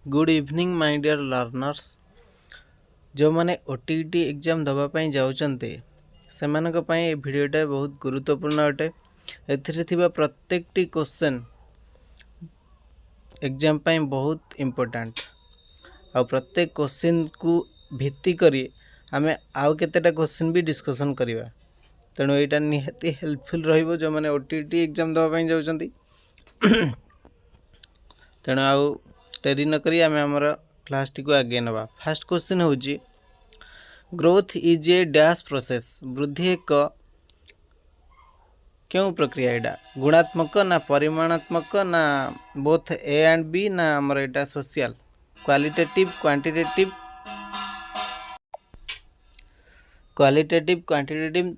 Good evening my dear learners. जो मैंने OTT exam दवापाई जाउचंते सेमानक पई ए भिडियोटा बहुत गुरुत्वपूर्ण अटे। एथिरे थिबा प्रत्येकटी क्वेश्चन एग्जाम पई बहुत इम्पोर्टेंट। आ प्रत्येक क्वेश्चन को भित्ति करी आमे आउ केतेटा क्वेश्चन भी डिस्कशन करिवा। तेणु एटा निहाती हेल्पफुल रहिबो जो मैंने ओटीटी एग्जाम दवापाई जाउचंती। तेणु आउ डेरी न करी आमे हमर क्लास टी को आगे नवा। फर्स्ट क्वेश्चन होची growth is a dash process. वृद्धि एक क्यों प्रक्रिया एटा गुणात्मक ना परिमाणात्मक ना बोथ ए एंड बी ना हमर एटा social qualitative quantitative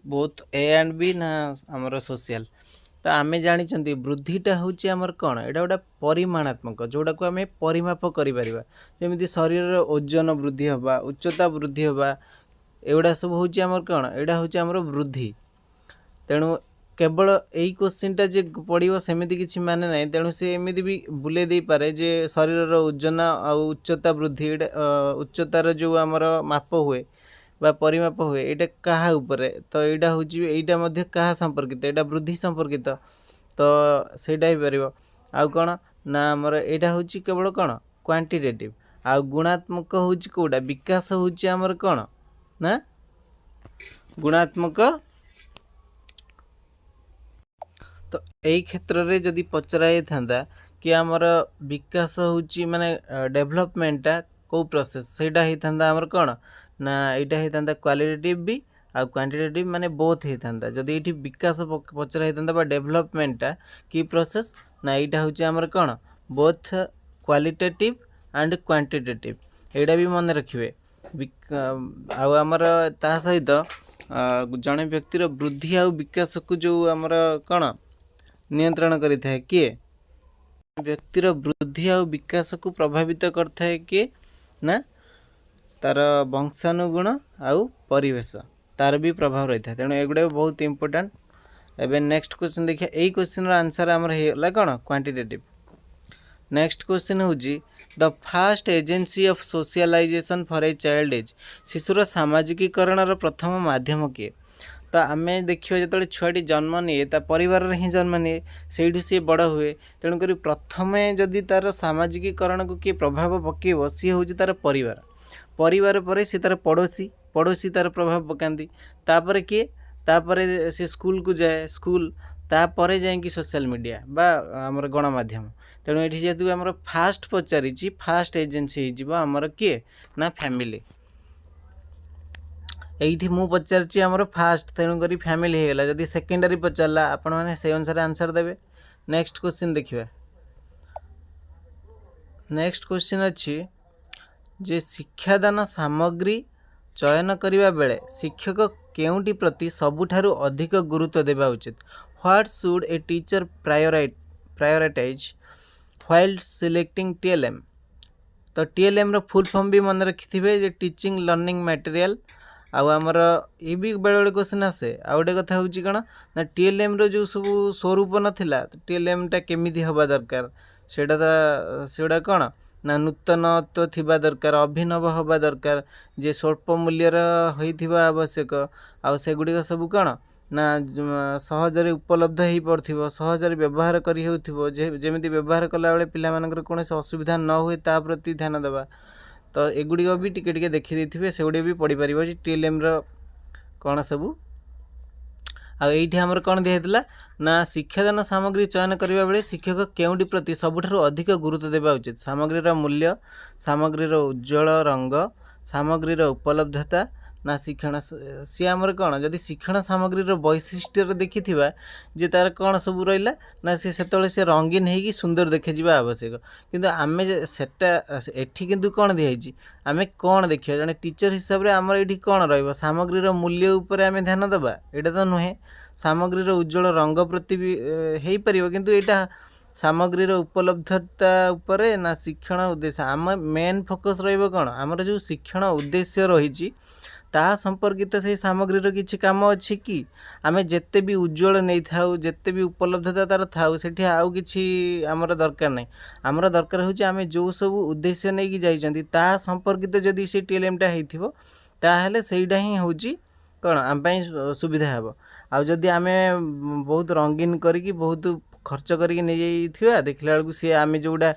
both A and B ना हमर सोशल। तो आमे जानी वृद्धिटा हूँ आमर कौन एटा गोटे परिमाणात्मक जोड़ा को आम परिमाप करमी शरीर ओजन वृद्धि हवा उच्चता वृद्धि हवा एगुड़ा सब हूँ आमर कौन एटा हूँ आमर वृद्धि। तेणु केवल यही क्वेश्चनटा जे पढ़ो सेमती किसी माने ना तेणु से एमती भी बुले दे पारे जे शरीर ओजन आ उच्चता वृद्धि उच्चतार जो आमर माप हुए बा परिमाप हुए एटा कहा उपरे तो एटा हूँ एटा मध्य कहा संपर्कित एटा वृद्धि संपर्कित तो सेटा ही पारिबो। आउ कौन ना आमर एटा हूँ केवल कौन क्वांटिटेटिव आ गुणात्मक हूँ कोटा विकास हूँ आमर कौन ना गुणात्मक। तो यही क्षेत्र में जदि पचरा था कि आमर विकास हूँ माने डेभलपमेंटा कौ प्रोसेस सेटा होता आमर कौन ना यहाँ होता क्वालिटेटिव भी आ क्वांटिटेटिव माने बोथ होता। जदि ये विकास पचरा होता डेभलपमेंटा कि प्रोसेस ना यहाँ हूँ आमर कौन बोथ क्वालिटेटिव एंड क्वांटिटेटिव एटा भी मन रखिए। आमर ता सहित जड़े व्यक्तिर वृद्धि आ विकास को जो आमर कौन नियंत्रण करें किए व्यक्तिर वृद्धि आ विकास को प्रभावित करता किए ना तार वंशानुगुण आउ परिवेश तार भी प्रभाव रही है। तेणु एगुड़ा बहुत इंपोर्टेंट। एबे नेक्स्ट क्वेश्चन देखिए यही क्वेश्चन आंसर आमर होगा कौन क्वांटिटेटिव। नेक्स्ट क्वेश्चन हूँ the first agency of socialization for a child is. शिशुर सामाजिकीकरण प्रथम माध्यम किए तो आम देखिए जो छुआटी जन्म निए परिवार ही जन्म निए से सी बड़ हुए। तेणुक प्रथम जदि तार सामाजिकीकरण को किए प्रभाव पकेब सी हूँ तार परिवार परिवार पर सी तार पड़ोशी तार प्रभाव पकाती तापर किए तापर सी स्कूल को जाए स्कूल तापर जाकि सोशल मीडिया बा आमर गणमाध्यम। तेणु ये जेहतु आमर फास्ट पचारि फास्ट एजेंसी होमर किए ना फैमिली यही मु पचारि आमर फास्ट तेणुक फैमिली होगा। जदि सेकेंडरी पचारा आपण मैंने से अनुसार आंसर देवे। नेक्स्ट क्वेश्चन देखिए। नेक्स्ट क्वेश्चन अच्छी जे शिक्षादान सामग्री चयन करिबा बेले शिक्षक केउंटी प्रति सबुठारु अधिक गुरुत्व देवा उचित। What should a teacher prioritise while selecting TLM. तो टीएलएम रो फुल फॉर्म भी मन रखिथिबे जे टीचिंग लर्निंग मटेरियल। आउ आमर ये भी बेले बेले क्वेश्चन आसे आ गोटे कथा हूँ कौन ना टीएलएम रो जो सब स्वरूप नाला टीएलएमटा केमिति हवा दरकार सेटा कौन ना नूतनत्व थिबा दरकार अभिनव हवा दरकार जे स्वल्प मूल्यर होइथिबा आवश्यक आ सेगुड़िक सब कौन ना सहजरे उपलब्ध हो पड़ो सहजरे व्यवहार करी होउथिबो जेमिति व्यवहार कला बेले पिला मानकर कौन असुविधा न हुए ता प्रति ध्यान देवा। तो एगुड़िक भी टिके देखी देथिबे सेगुड़ी भी पढ़ी पारिबो जे टीएलएम रो कौन सबू। आईठी आमर कौन दिखाई ना शिक्षादान सामग्री चयन करने बेले शिक्षक केउंटी प्रति सबुठारु अधिक गुरुत्व देवा उचित। सामग्रीर मूल्य सामग्रीर उज्ज्वल रंग सामग्रीर उपलब्धता ना शिक्षण सी आमर कौन जदि शिक्षण सामग्रीर वैशिष्ट्य देखी जे तार कौन सब रहा ना सी से रंगीन होगी सुंदर देखे जा आवश्यक। किंतु आम सेटा एठी किंतु कौन दिखाई आम कौन देखिए जड़े टीचर हिसाब से आमर ये कौन रमग्रीर मूल्य उपर आम ध्यान देवा यहाँ तो नुहे सामग्रीर उज्ज्वल रंग प्रति भी हो पार किंतु यहाँ सामग्रीर उपलब्धता उपरे ना शिक्षण उद्देश्य आम मेन फोकस रही कौन आमर जो शिक्षण उद्देश्य रही ता संपर्कित से सामग्रीर किसी काम अच्छी कि आम जिते भी उज्जवल नहीं था जिते भी उपलब्धता तार था सेठी आउ किछि आमर दरकार नहीं आमर दरकार होछि आम जो सब उद्देश्य नहीं कि जाइछंती ता संपर्कित जदि से टीएलएमटा होइथिबो ताहेले सेइडा ही होछि कौन आम सुविधा हे आउ जदि आम बहुत रंगीन करी बहुत खर्च करके नहीं जाइथिबा देखला बेलू सी आम जोड़ा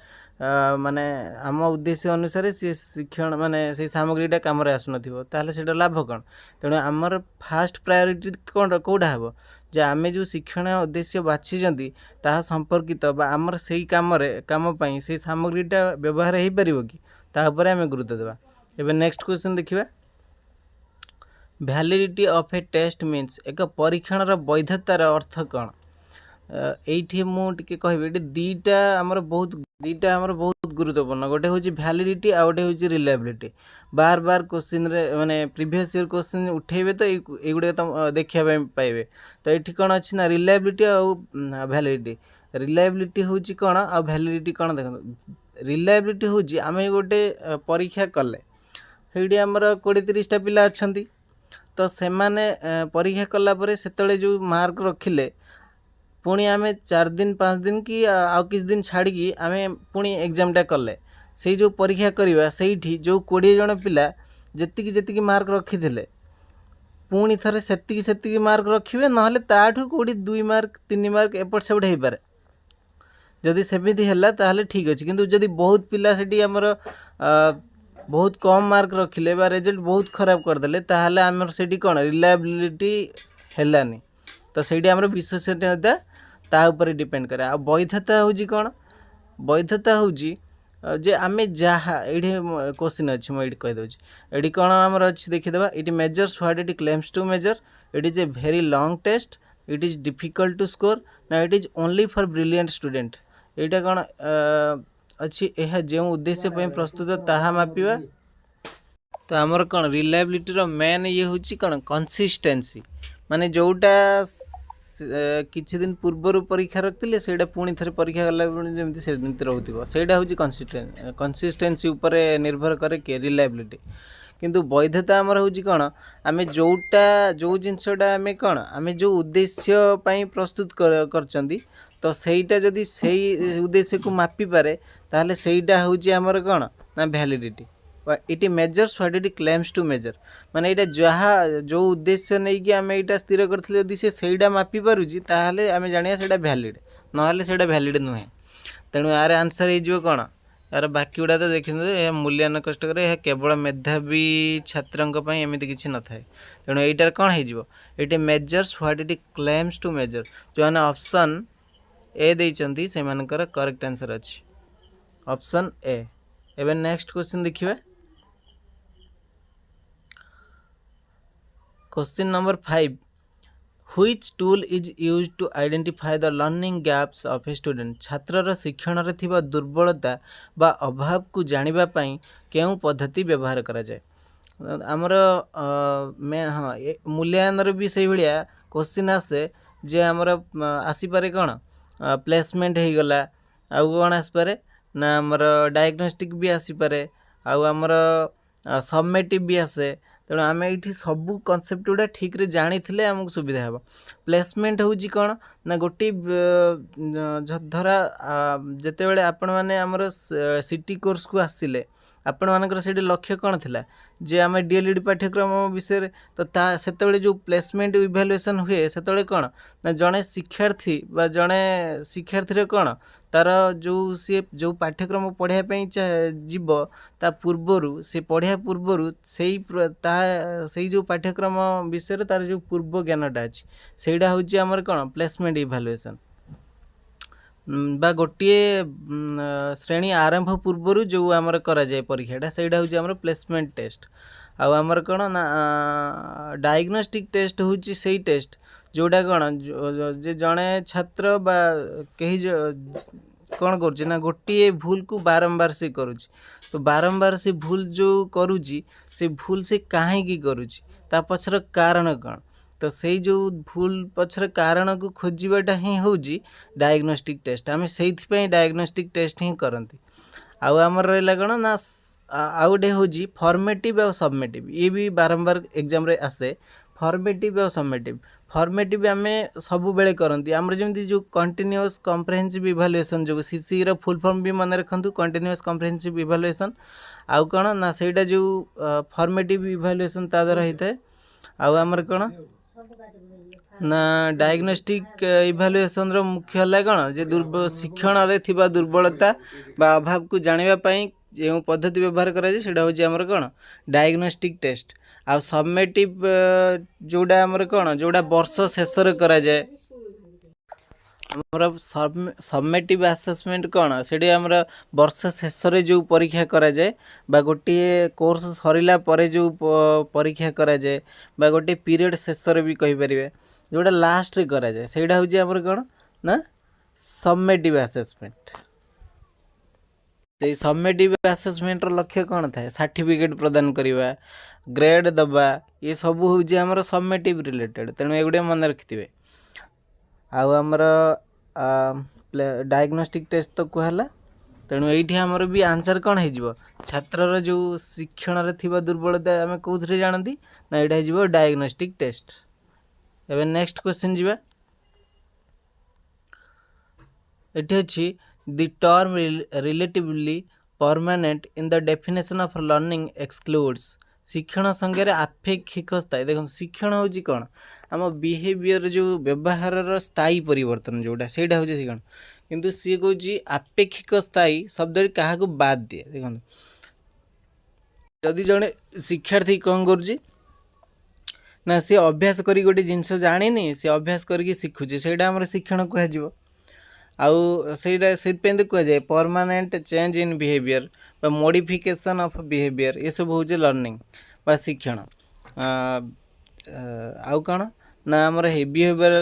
माने आम उद्देश्य अनुसार सी शिक्षण माने से सामग्रीटा कम आसुन ताहले सेटा लाभ कौन तेणु आमर फास्ट प्रायोरिटी कौन कौटा हे जे आम जो शिक्षण उद्देश्य बाछिचंती ताहा संपर्कित बा आमर सेई काम से सामग्रीटा व्यवहार हो पार कि तापर आम गुरुत्व देवा। एबे नेक्स्ट क्वेश्चन देखिबा validity of a test means एक परीक्षण वैधतार अर्थ कौन एठी मुझे कहबी दीटा आमर बहुत गुरुत्वपूर्ण गोटे हूँ भैलिडिटी आ गोटे हूँ रिलायबिलिटी बार बार क्वेश्चन रे माने प्रीवियस ईयर क्वेश्चन उठेबे तो ये तो देखा पाइबे तो ये कौन अच्छी ना रिलायबिलिटी आ भैलिडिटी रिलायबिलिटी हूँ कौन आ भैलिडिटी कौन देख रिलायबिलिटी हूँ आम गोटे परीक्षा कले से आमर 20-30टा पिला अच्छा तो से परीक्षा कलापर से जो मार्क रखिले पुणी आम 4 दिन 5 दिन कि आउ किस दिन छाड़ी आम पुणी एग्जामटा कले से जो परीक्षा करवा से जो 20 जन पिला जी मार्क रखी पुणी थे से मार्क रखिए ना ताठू कौटी 2 मार्क 3 मार्क एपट सेपट हो पारे जदि सेमिति है ताहले ठीक अच्छे किंतु जदि बहुत पिला से आमर बहुत कम मार्क रखिले बा रिजल्ट बहुत खराब करदे ताहले आमर से कौन रिलायबिलिटी हैलानी तो से आमर विश्वसनीयता ता ऊपर डिपेंड करे आ वैधता हूँ कौन वैधता हूँ जे आम जहाँ ये क्वेश्चन अच्छी मुझे कहीदे ये कौन आमर अच्छी देखीदे it measures what it claims to measure it is a very long test it is difficult to score ना it is only for brilliant student यहाँ कौन अच्छी यह जो उद्देश्य प्रस्तुत ताहा मापिवा तो आमर कौन रिलायबिलिटी रो मेन ये हूँ कौन कंसिस्टेंसी माने जोटा किछि दिन पूर्वर परीक्षा रखते से पुणी थे परीक्षा गला जमी सेमती रोक से हूँ कंसिस्टेंसी उपर निर्भर करे कि रिलायबिलिटी किंतु वैधता आमर हूँ कौन आम जोटा जो जिनसटा आम कौन आम जो उद्देश्य प्रस्तुत कर तो सहीटा जदि से उद्देश्य को मापी पारे ताहले सेटा हूँ आमर कौन ना validity it measures what it claims to measure माने ये जहाँ जो उद्देश्य नहीं कि आम यहाँ स्थिर करते से मापी पारुची ताहले आम जानिया सेटा वैलिड ना सेटा वैलिड नुहे तेणु यार आंसर हो कौन यार बाकी गुड़ा तो देखते यह मूल्यांकन कष्टकर यह केवल मेधावी छात्रों एमती किसी न थाए तेणु यहीटार कौन हो ये measures what it claims to measure जो मैंने ऑप्शन ए देइचंती से मानकर करेक्ट आंसर अच्छी ऑप्शन ए। एबे नेक्स्ट क्वेश्चन देखिए question number 5 Which tool is used to identify the learning gaps of a student छात्रर शिक्षण रे थिबा दुर्बलता बा अभाव को जानिबा पई केउ पद्धति व्यवहार करा जाए आमर हाँ मूल्यांकन भी से भाया क्वेश्चन आसे जे आमर आसीपारे कौन प्लेसमेंट हो गला आउ कौन आसपारे ना आमर डायग्नोस्टिक भी आसीपारे आउ आमर सबमेटिव भी आसे तेणु आम ये सबू कनसेप्ट गुड़ा ठीक रे जानी आमको सुविधा हे प्लेसमेंट हूँ कौन ना गोटे धरा जिते बड़े आपण मैंने आमर सिटी कोर्स को आसिले आपण मानकर से लक्ष्य कौन थिला जे आम डीएलईडी पाठ्यक्रम विषय तो से जो प्लेसमेंट इभालुएसन हुए से कौन ना जड़े शिक्षार्थी बा जड़े शिक्षार्थी कौन तार जो सी जो पाठ्यक्रम पढ़ाई जीव ता पूर्वर से पढ़ा पूर्वर से जो पाठ्यक्रम विषय तार जो पूर्व ज्ञानटा अच्छी सेटा हूँ आमर कौन प्लेसमेंट इभालुएसन बा गोटे श्रेणी आरंभ पूर्वर जो आमर करा जाए परीक्षाटा सेटा हूँ आमर प्लेसमेंट टेस्ट आउ आमर कौन ना डायग्नोस्टिक टेस्ट हूँ से टेस्ट जोड़ा कौन जे जड़े छात्र बा कहीं कौन करुच्ची ना गोटे भूल को बारंबार से करुच्ची तो बारंबार से भूल जो करुच्ची से भूल से कहीं करुच्ची ता पछर कारण कौन तो से जो भूल पछर कारण को खोजाटा ही हूँ डायग्नोस्टिक टेस्ट आम से डायग्नोस्टिक टेस्ट ही करती आउ आमर रहा कौन ना ଆଉ ଗୋଟେ ହେଉଛି ଫର୍ମେଟିଭ୍ ଆଉ ସବମେଟିଭ୍। ଇଏ ବି ବାରମ୍ବାର ଏକ୍ଜାମ୍ରେ ଆସେ। ଫର୍ମେଟିଭ୍ ଆଉ ସବମେଟିଭ୍। ଫର୍ମେଟିଭ୍ ଆମେ ସବୁବେଳେ କରନ୍ତି, ଆମର ଯେମିତି ଯେଉଁ କଣ୍ଟିନ୍ୟୁଅସ୍ କମ୍ପ୍ରେହେନ୍ସିଭ୍ ଇଭାଲୁଏସନ୍ ଯେଉଁ ସିସିର ଫୁଲ୍ ଫର୍ମ ବି ମନେ ରଖନ୍ତୁ, କଣ୍ଟିନ୍ୟୁଅସ୍ କମ୍ପ୍ରେହେନ୍ସିଭ୍ ଇଭାଲୁଏସନ୍। ଆଉ କ'ଣ ନା ସେଇଟା ଯେଉଁ ଫର୍ମେଟିଭ୍ ଇଭାଲୁଏସନ୍ ତା ଦ୍ୱାରା ହେଇଥାଏ। ଆଉ ଆମର କ'ଣ ନା ଡାଇଗ୍ନୋଷ୍ଟିକ୍ ଇଭାଲୁଏସନ୍ର ମୁଖ୍ୟ ହେଲା କ'ଣ ଯେ ଶିକ୍ଷଣରେ ଥିବା ଦୁର୍ବଳତା ବା ଅଭାବକୁ ଜାଣିବା ପାଇଁ ଯେଉଁ ପଦ୍ଧତି ବ୍ୟବହାର କରାଯାଏ ସେଇଟା ହେଉଛି ଆମର କ'ଣ ଡାଇଗ୍ନୋଷ୍ଟିକ୍ ଟେଷ୍ଟ। ଆଉ ସବମେଟିଭ୍ ଯେଉଁଟା ଆମର କ'ଣ ଯେଉଁଟା ବର୍ଷ ଶେଷରେ କରାଯାଏ, ଆମର ସବମେଟିଭ୍ ଆସେସମେଣ୍ଟ କ'ଣ ସେଠି ଆମର ବର୍ଷ ଶେଷରେ ଯେଉଁ ପରୀକ୍ଷା କରାଯାଏ ବା ଗୋଟିଏ କୋର୍ସ ସରିଲା ପରେ ଯେଉଁ ପରୀକ୍ଷା କରାଯାଏ ବା ଗୋଟିଏ ପିରିୟଡ଼ ଶେଷରେ ବି କହିପାରିବେ ଯେଉଁଟା ଲାଷ୍ଟରେ କରାଯାଏ ସେଇଟା ହେଉଛି ଆମର କ'ଣ ନା ସବମେଟିଭ୍ ଆସେସମେଣ୍ଟ। ସେଇ ସବମେଟିଭ୍ ଆସେସମେଣ୍ଟର ଲକ୍ଷ୍ୟ କ'ଣ ଥାଏ? ସାର୍ଟିଫିକେଟ୍ ପ୍ରଦାନ କରିବା, ଗ୍ରେଡ୍ ଦେବା, ଏସବୁ ହେଉଛି ଆମର ସବମେଟିଭ୍ ରିଲେଟେଡ଼୍। ତେଣୁ ଏଗୁଡ଼ିକ ମନେ ରଖିଥିବେ। ଆଉ ଆମର ଡାଇଗ୍ନୋଷ୍ଟିକ୍ ଟେଷ୍ଟ ତ କୁହାହେଲା। ତେଣୁ ଏଇଠି ଆମର ବି ଆନ୍ସର୍ କ'ଣ ହେଇଯିବ? ଛାତ୍ରର ଯେଉଁ ଶିକ୍ଷଣରେ ଥିବା ଦୁର୍ବଳତା ଆମେ କେଉଁଥିରେ ଜାଣନ୍ତି ନା ଏଇଟା ହେଇଯିବ ଡାଇଗ୍ନୋଷ୍ଟିକ୍ ଟେଷ୍ଟ। ଏବେ ନେକ୍ସଟ କ୍ୱେଶ୍ଚିନ୍ ଯିବା। ଏଠି ଅଛି the term relatively permanent in the definition of learning excludes. ଶିକ୍ଷଣ ସାଙ୍ଗରେ ଆପେକ୍ଷିକ ସ୍ଥାୟୀ। ଦେଖନ୍ତୁ ଶିକ୍ଷଣ ହେଉଛି କ'ଣ ଆମ ବିହେଭିଅର ଯେଉଁ ବ୍ୟବହାରର ସ୍ଥାୟୀ ପରିବର୍ତ୍ତନ ଯେଉଁଟା ସେଇଟା ହେଉଛି ଶିକ୍ଷଣ। କିନ୍ତୁ ସିଏ କହୁଛି ଆପେକ୍ଷିକ ସ୍ଥାୟୀ ଶବ୍ଦରେ କାହାକୁ ବାଦ୍ ଦିଏ। ଦେଖନ୍ତୁ ଯଦି ଜଣେ ଶିକ୍ଷାର୍ଥୀ କ'ଣ କରୁଛି ନା ସିଏ ଅଭ୍ୟାସ କରି ଗୋଟେ ଜିନିଷ ଜାଣିନି, ସିଏ ଅଭ୍ୟାସ କରିକି ଶିଖୁଛି, ସେଇଟା ଆମର ଶିକ୍ଷଣ କୁହାଯିବ। ଆଉ ସେଇଟା ସେଥିପାଇଁ ତ କୁହାଯାଏ ପରମାନେଣ୍ଟ ଚେଞ୍ଜ ଇନ୍ ବିହେଭିଅର ବା ମୋଡ଼ିଫିକେସନ୍ ଅଫ୍ ବିହେଭିଅର, ଏସବୁ ହେଉଛି ଲର୍ଣ୍ଣିଂ ବା ଶିକ୍ଷଣ। ଆଉ କ'ଣ ନା ଆମର ବିହେଭିଅର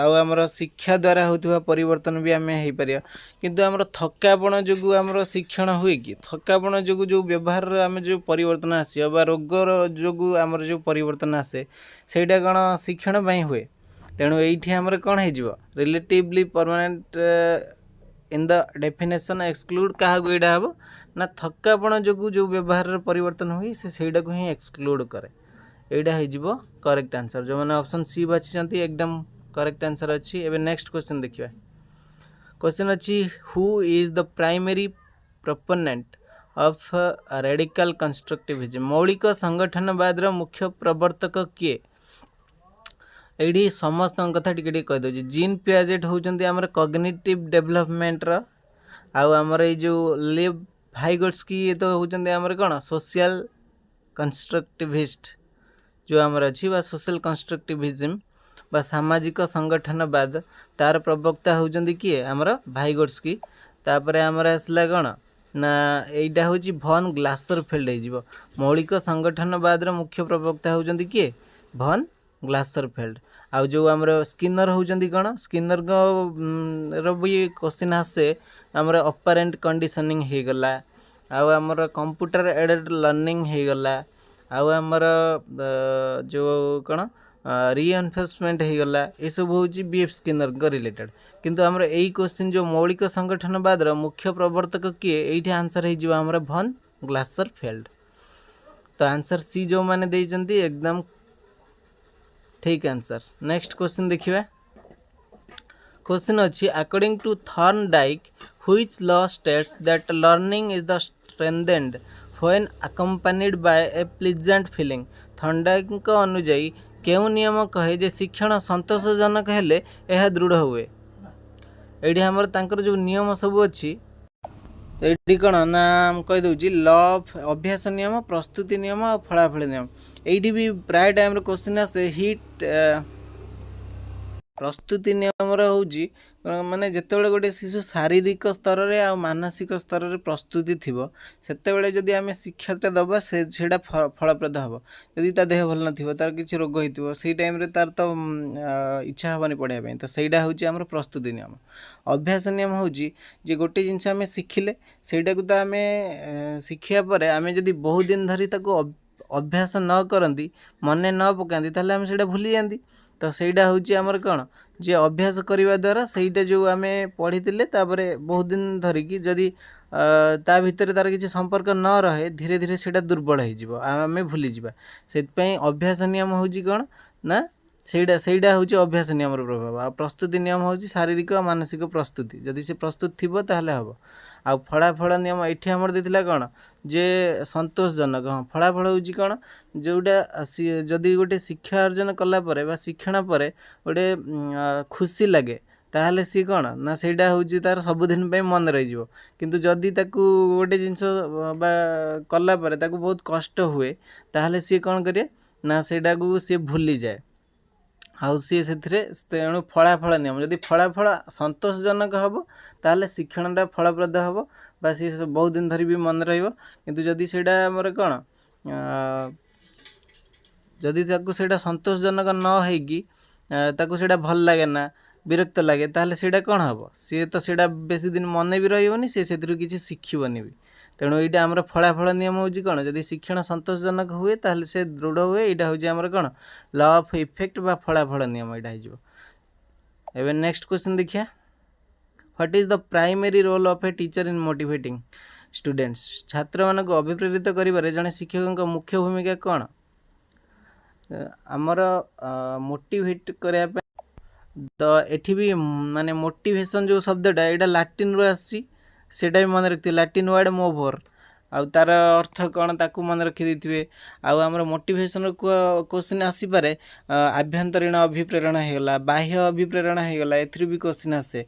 ଆଉ ଆମର ଶିକ୍ଷା ଦ୍ୱାରା ହେଉଥିବା ପରିବର୍ତ୍ତନ ବି ଆମେ ହେଇପାରିବା। କିନ୍ତୁ ଆମର ଥକାପଣ ଯୋଗୁଁ ଆମର ଶିକ୍ଷଣ ହୁଏ କି? ଥକାପଣ ଯୋଗୁଁ ଯେଉଁ ବ୍ୟବହାରରେ ଆମେ ଯେଉଁ ପରିବର୍ତ୍ତନ ଆସିବ ବା ରୋଗର ଯୋଗୁଁ ଆମର ଯେଉଁ ପରିବର୍ତ୍ତନ ଆସେ ସେଇଟା କ'ଣ ଶିକ୍ଷଣ ପାଇଁ ହୁଏ? ତେଣୁ ଏଇଠି ଆମର କ'ଣ ହେଇଯିବ relatively permanent in the definition ଏକ୍ସକ୍ଲୁଡ୍ କାହାକୁ ଏଇଟା ହେବ ନା ଥକାପଣ ଯୋଗୁଁ ଯେଉଁ ବ୍ୟବହାରର ପରିବର୍ତ୍ତନ ହୁଏ ସେ ସେଇଟାକୁ ହିଁ ଏକ୍ସକ୍ଲୁଡ୍ କରେ। ଏଇଟା ହେଇଯିବ କରେକ୍ଟ ଆନ୍ସର୍। ଯେଉଁମାନେ ଅପସନ୍ ସି ବାଛିଛନ୍ତି ଏକଦମ୍ କରେକ୍ଟ ଆନ୍ସର୍ ଅଛି। ଏବେ ନେକ୍ସଟ କ୍ୱେଶ୍ଚିନ୍ ଦେଖିବା। କ୍ୱେଶ୍ଚିନ୍ ଅଛି who is the primary proponent of radical constructivism. ମୌଳିକ ସଂଗଠନବାଦର ମୁଖ୍ୟ ପ୍ରବର୍ତ୍ତକ କିଏ? ଏଇଠି ସମସ୍ତଙ୍କ କଥା ଟିକେ ଟିକେ କହିଦେଉଛି। ଜିନ୍ ପିଆଜେଟ୍ ହେଉଛନ୍ତି ଆମର କଗ୍ନିଟିଭ୍ ଡେଭଲପମେଣ୍ଟର। ଆଉ ଆମର ଏଇ ଯେଉଁ ଲିଭ୍ ଭାଇଗୋଟ୍ସ୍କି ଇଏ ତ ହେଉଛନ୍ତି ଆମର କ'ଣ ସୋସିଆଲ କନଷ୍ଟ୍ରକ୍ଟିଭିଷ୍ଟ ଯେଉଁ ଆମର ଅଛି ବା ସୋସିଆଲ କନଷ୍ଟ୍ରକ୍ଟିଭିଜମ୍ ବା ସାମାଜିକ ସଂଗଠନବାଦ, ତାର ପ୍ରବକ୍ତା ହେଉଛନ୍ତି କିଏ? ଆମର ଭାଇଗୋଟ୍ସ୍କି। ତାପରେ ଆମର ଆସିଲା କ'ଣ ନା ଏଇଟା ହେଉଛି ଭନ୍ ଗ୍ଲାସରଫେଲ୍ଡ ହେଇଯିବ। ମୌଳିକ ସଂଗଠନବାଦର ମୁଖ୍ୟ ପ୍ରବକ୍ତା ହେଉଛନ୍ତି କିଏ? ଭନ୍ ଗ୍ଲାସରଫେଲ୍ଡ। ଆଉ ଯେଉଁ ଆମର ସ୍କିନର ହେଉଛନ୍ତି କ'ଣ ସ୍କିନରଙ୍କ ବି କ୍ୱେଶ୍ଚିନ୍ ଆସେ ଆମର ଅପାରେଣ୍ଟ କଣ୍ଡିସନିଂ ହେଇଗଲା, ଆଉ ଆମର କମ୍ପ୍ୟୁଟର ଏଡେଡ୍ ଲର୍ଣ୍ଣିଂ ହେଇଗଲା, ଆଉ ଆମର ଯେଉଁ କ'ଣ ରିଏନଫୋର୍ସମେଣ୍ଟ ହେଇଗଲା, ଏସବୁ ହେଉଛି ବିଏଫ୍ ସ୍କିନରଙ୍କ ରିଲେଟେଡ୍। କିନ୍ତୁ ଆମର ଏଇ କ୍ୱେଶ୍ଚିନ୍ ଯେଉଁ ମୌଳିକ ସଂଗଠନବାଦର ମୁଖ୍ୟ ପ୍ରବର୍ତ୍ତକ କିଏ, ଏଇଠି ଆନ୍ସର୍ ହେଇଯିବ ଆମର ଭନ୍ ଗ୍ଲାସରଫେଲ୍ଡ। ତ ଆନ୍ସର୍ ସି ଯେଉଁମାନେ ଦେଇଛନ୍ତି ଏକଦମ୍ ଠିକ୍ ଆନ୍ସର୍। ନେକ୍ସଟ କ୍ୱେଶ୍ଚିନ୍ ଦେଖିବା। କ୍ୱେଶ୍ଚିନ୍ ଅଛି according to Thorndike which law states that learning is the strengthened when accompanied by a pleasant feeling। ଥର୍ନଡାଇକ୍ଙ୍କ ଅନୁଯାୟୀ କେଉଁ ନିୟମ କହେ ଯେ ଶିକ୍ଷଣ ସନ୍ତୋଷଜନକ ହେଲେ ଏହା ଦୃଢ଼ ହୁଏ? ଏଇଠି ଆମର ତାଙ୍କର ଯେଉଁ ନିୟମ ସବୁ ଅଛି ଏଇଠି କ'ଣ ନା ମୁଁ କହିଦେଉଛି ଲ ଅଫ୍ ଅଭ୍ୟାସ ନିୟମ, ପ୍ରସ୍ତୁତି ନିୟମ ଆଉ ଫଳାଫଳି ନିୟମ। ଏଇଠି ବି ପ୍ରାୟ ଟାଇମ୍ରେ କ୍ୱେଶ୍ଚିନ୍ ଆସେ ହିଟ୍ ପ୍ରସ୍ତୁତି ନିୟମର ହେଉଛି ମାନେ ଯେତେବେଳେ ଗୋଟେ ଶିଶୁ ଶାରୀରିକ ସ୍ତରରେ ଆଉ ମାନସିକ ସ୍ତରରେ ପ୍ରସ୍ତୁତି ଥିବ ସେତେବେଳେ ଯଦି ଆମେ ଶିକ୍ଷାଟା ଦେବା ସେଇଟା ଫଳପ୍ରଦ ହେବ। ଯଦି ତା ଦେହ ଭଲ ନଥିବ, ତାର କିଛି ରୋଗ ହେଇଥିବ, ସେଇ ଟାଇମ୍ରେ ତାର ତ ଇଚ୍ଛା ହେବନି ପଢ଼ିବା ପାଇଁ, ତ ସେଇଟା ହେଉଛି ଆମର ପ୍ରସ୍ତୁତି ନିୟମ। ଅଭ୍ୟାସ ନିୟମ ହେଉଛି ଯେ ଗୋଟେ ଜିନିଷ ଆମେ ଶିଖିଲେ ସେଇଟାକୁ ତ ଆମେ ଶିଖିବା ପରେ ଆମେ ଯଦି ବହୁତ ଦିନ ଧରି ତାକୁ ଅଭ୍ୟାସ ନ କରନ୍ତି, ମନେ ନ ପକାନ୍ତି, ତାହେଲେ ଆମେ ସେଇଟା ଭୁଲି ଯାଆନ୍ତି। ତ ସେଇଟା ହେଉଛି ଆମର କ'ଣ ଯେ ଅଭ୍ୟାସ କରିବା ଦ୍ୱାରା ସେଇଟା ଯେଉଁ ଆମେ ପଢ଼ିଥିଲେ ତାପରେ ବହୁତ ଦିନ ଧରିକି ଯଦି ତା ଭିତରେ ତାर କିଛି ସମ୍पर्क न रहे धीरे धीरे सेटा दुर्बल हो आम भूली जावा से अभ्यास नियम हूँ कौन ना ସେଇଟା ହେଉଛି ଅଭ୍ୟାସ ନିୟମର ପ୍ରଭାବ। ଆଉ ପ୍ରସ୍ତୁତି ନିୟମ ହେଉଛି ଶାରୀରିକ ଆଉ ମାନସିକ ପ୍ରସ୍ତୁତି। ଯଦି ସେ ପ୍ରସ୍ତୁତ ଥିବ ତାହେଲେ ହେବ। ଆଉ ଫଳାଫଳ ନିୟମ ଏଠି ଆମର ଦେଇଥିଲା କ'ଣ ଯେ ସନ୍ତୋଷଜନକ। ହଁ, ଫଳାଫଳ ହେଉଛି କ'ଣ ଯେଉଁଟା ଯଦି ଗୋଟେ ଶିକ୍ଷା ଅର୍ଜନ କଲା ପରେ ବା ଶିକ୍ଷଣ ପରେ ଗୋଟେ ଖୁସି ଲାଗେ ତାହେଲେ ସିଏ କ'ଣ ନା ସେଇଟା ହେଉଛି ତାର ସବୁଦିନ ପାଇଁ ମନେ ରହିଯିବ। କିନ୍ତୁ ଯଦି ତାକୁ ଗୋଟେ ଜିନିଷ ବା କଲା ପରେ ତାକୁ ବହୁତ କଷ୍ଟ ହୁଏ ତାହେଲେ ସିଏ କ'ଣ କରେ ନା ସେଇଟାକୁ ସିଏ ଭୁଲିଯାଏ। ଆଉ ସିଏ ସେଥିରେ ତେଣୁ ଫଳାଫଳ ନିୟମ ଯଦି ଫଳାଫଳ ସନ୍ତୋଷଜନକ ହେବ ତାହେଲେ ଶିକ୍ଷଣଟା ଫଳପ୍ରଦ ହେବ ବା ସିଏ ବହୁତ ଦିନ ଧରି ବି ମନେ ରହିବ। କିନ୍ତୁ ଯଦି ସେଇଟା ଆମର କ'ଣ ଯଦି ତାକୁ ସେଇଟା ସନ୍ତୋଷଜନକ ନ ହେଇକି ତାକୁ ସେଇଟା ଭଲ ଲାଗେ ନା ବିରକ୍ତ ଲାଗେ ତାହେଲେ ସେଇଟା କ'ଣ ହେବ ସିଏ ତ ସେଇଟା ବେଶୀ ଦିନ ମନେ ବି ରହିବନି ସିଏ ସେଥିରୁ କିଛି ଶିଖିବନି ବି। ତେଣୁ ଏଇଟା ଆମର ଫଳାଫଳ ନିୟମ ହେଉଛି କ'ଣ ଯଦି ଶିକ୍ଷଣ ସନ୍ତୋଷଜନକ ହୁଏ ତାହେଲେ ସେ ଦୃଢ଼ ହୁଏ। ଏଇଟା ହେଉଛି ଆମର କ'ଣ ଲ ଅଫ୍ ଇଫେକ୍ଟ ବା ଫଳାଫଳ ନିୟମ ଏଇଟା ହେଇଯିବ। ଏବେ ନେକ୍ସଟ କ୍ୱେଶ୍ଚନ୍ ଦେଖିବା what is the primary role of a teacher in motivating students. ଛାତ୍ରମାନଙ୍କୁ ଅଭିପ୍ରେରିତ କରିବାରେ ଜଣେ ଶିକ୍ଷକଙ୍କ ମୁଖ୍ୟ ଭୂମିକା କ'ଣ? ଆମର ମୋଟିଭେଟ୍ କରିବା ପାଇଁ ତ ଏଠି ବି ମାନେ ମୋଟିଭେସନ୍ ଯେଉଁ ଶବ୍ଦଟା ଏଇଟା ଲାଟିନ୍ରୁ ଆସିଛି ସେଇଟା ବି ମନେ ରଖିଥିବେ। ଲାଟିନ୍ ୱାର୍ଡ଼ ମୋଭର ଆଉ ତାର ଅର୍ଥ କ'ଣ ତାକୁ ମନେ ରଖିଦେଇଥିବେ। ଆଉ ଆମର ମୋଟିଭେସନ୍ କୋଶ୍ଚିନ୍ ଆସିପାରେ ଆଭ୍ୟନ୍ତରୀଣ ଅଭିପ୍ରେରଣା ହେଇଗଲା ବାହ୍ୟ ଅଭିପ୍ରେରଣା ହେଇଗଲା ଏଥିରୁ ବି କୋଶ୍ଚିନ୍ ଆସେ।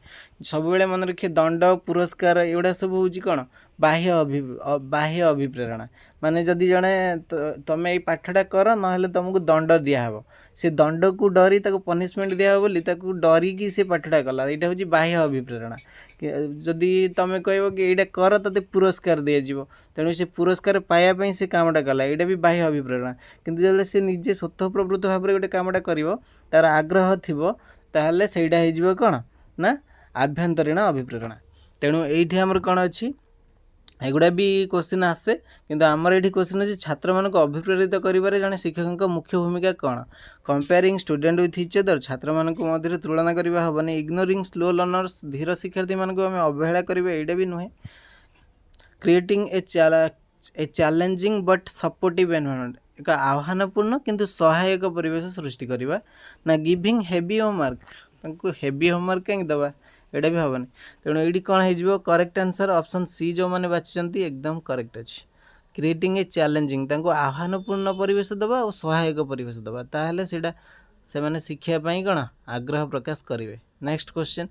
ସବୁବେଳେ ମନେ ରଖିବେ ଦଣ୍ଡ ପୁରସ୍କାର ଏଗୁଡ଼ା ସବୁ ହେଉଛି କ'ଣ ବାହ୍ୟ ଅଭିପ୍ରେରଣା। ମାନେ ଯଦି ଜଣେ ତମେ ଏଇ ପାଠଟା କର ନହେଲେ ତୁମକୁ ଦଣ୍ଡ ଦିଆହେବ ସେ ଦଣ୍ଡକୁ ଡରି ତାକୁ ପନିସମେଣ୍ଟ ଦିଆହେବ ବୋଲି ତାକୁ ଡରିକି ସେ ପାଠଟା କଲା ଏଇଟା ହେଉଛି ବାହ୍ୟ ଅଭିପ୍ରେରଣା। ଯଦି ତୁମେ କହିବ କି ଏଇଟା କର ତୋତେ ପୁରସ୍କାର ଦିଆଯିବ ତେଣୁ ସେ ପୁରସ୍କାର ପାଇବା ପାଇଁ ସେ କାମଟା କଲା ଏଇଟା ବି ବାହ୍ୟ ଅଭିପ୍ରେରଣା। କିନ୍ତୁ ଯେତେବେଳେ ସେ ନିଜେ ସ୍ୱତଃପ୍ରବୃତ୍ତ ଭାବରେ ଗୋଟେ କାମଟା କରିବ ତାର ଆଗ୍ରହ ଥିବ ତାହେଲେ ସେଇଟା ହେଇଯିବ କ'ଣ ନା ଆଭ୍ୟନ୍ତରୀଣ ଅଭିପ୍ରେରଣା। ତେଣୁ ଏଇଠି ଆମର କ'ଣ ଅଛି ଏଗୁଡ଼ା ବି କୋଶ୍ଚିନ୍ ଆସେ। କିନ୍ତୁ ଆମର ଏଇଠି କୋଶ୍ଚିନ୍ ଅଛି ଛାତ୍ରମାନଙ୍କୁ ଅଭିପ୍ରେରିତ କରିବାରେ ଜଣେ ଶିକ୍ଷକଙ୍କ ମୁଖ୍ୟ ଭୂମିକା କ'ଣ? କମ୍ପେୟାରିଂ ଷ୍ଟୁଡେଣ୍ଟ ୱିଥ୍ ଇଚ୍ ଅଦର ଛାତ୍ରମାନଙ୍କ ମଧ୍ୟରେ ତୁଳନା କରିବା ହେବନି। ଇଗ୍ନୋରିଂ ସ୍ଲୋ ଲର୍ଣ୍ଣର୍ସ ଧୀର ଶିକ୍ଷାର୍ଥୀମାନଙ୍କୁ ଆମେ ଅବହେଳା କରିବା ଏଇଟା ବି ନୁହେଁ। Creating A challenging but supportive environment ଏକ ଆହ୍ୱାନପୂର୍ଣ୍ଣ କିନ୍ତୁ ସହାୟକ ପରିବେଶ ସୃଷ୍ଟି କରିବା ନା ଗିଭିଂ ହେଭି ହୋମୱାର୍କ ତାଙ୍କୁ ହେଭି ହୋମୱାର୍କ କାହିଁକି ଦେବା ଏଇଟା ବି ହେବନି। ତେଣୁ ଏଇଠି କ'ଣ ହେଇଯିବ କରେକ୍ଟ ଆନ୍ସର୍ ଅପସନ୍ ସି ଯେଉଁମାନେ ବାଛିଛନ୍ତି ଏକଦମ କରେକ୍ଟ ଅଛି। କ୍ରିଏଟିଂ ଏ ଚ୍ୟାଲେଞ୍ଜିଂ ତାଙ୍କୁ ଆହ୍ୱାନପୂର୍ଣ୍ଣ ପରିବେଶ ଦେବା ଆଉ ସହାୟକ ପରିବେଶ ଦେବା ତାହେଲେ ସେଇଟା ସେମାନେ ଶିଖିବା ପାଇଁ କ'ଣ ଆଗ୍ରହ ପ୍ରକାଶ କରିବେ। ନେକ୍ସଟ କ୍ୱେଶ୍ଚନ୍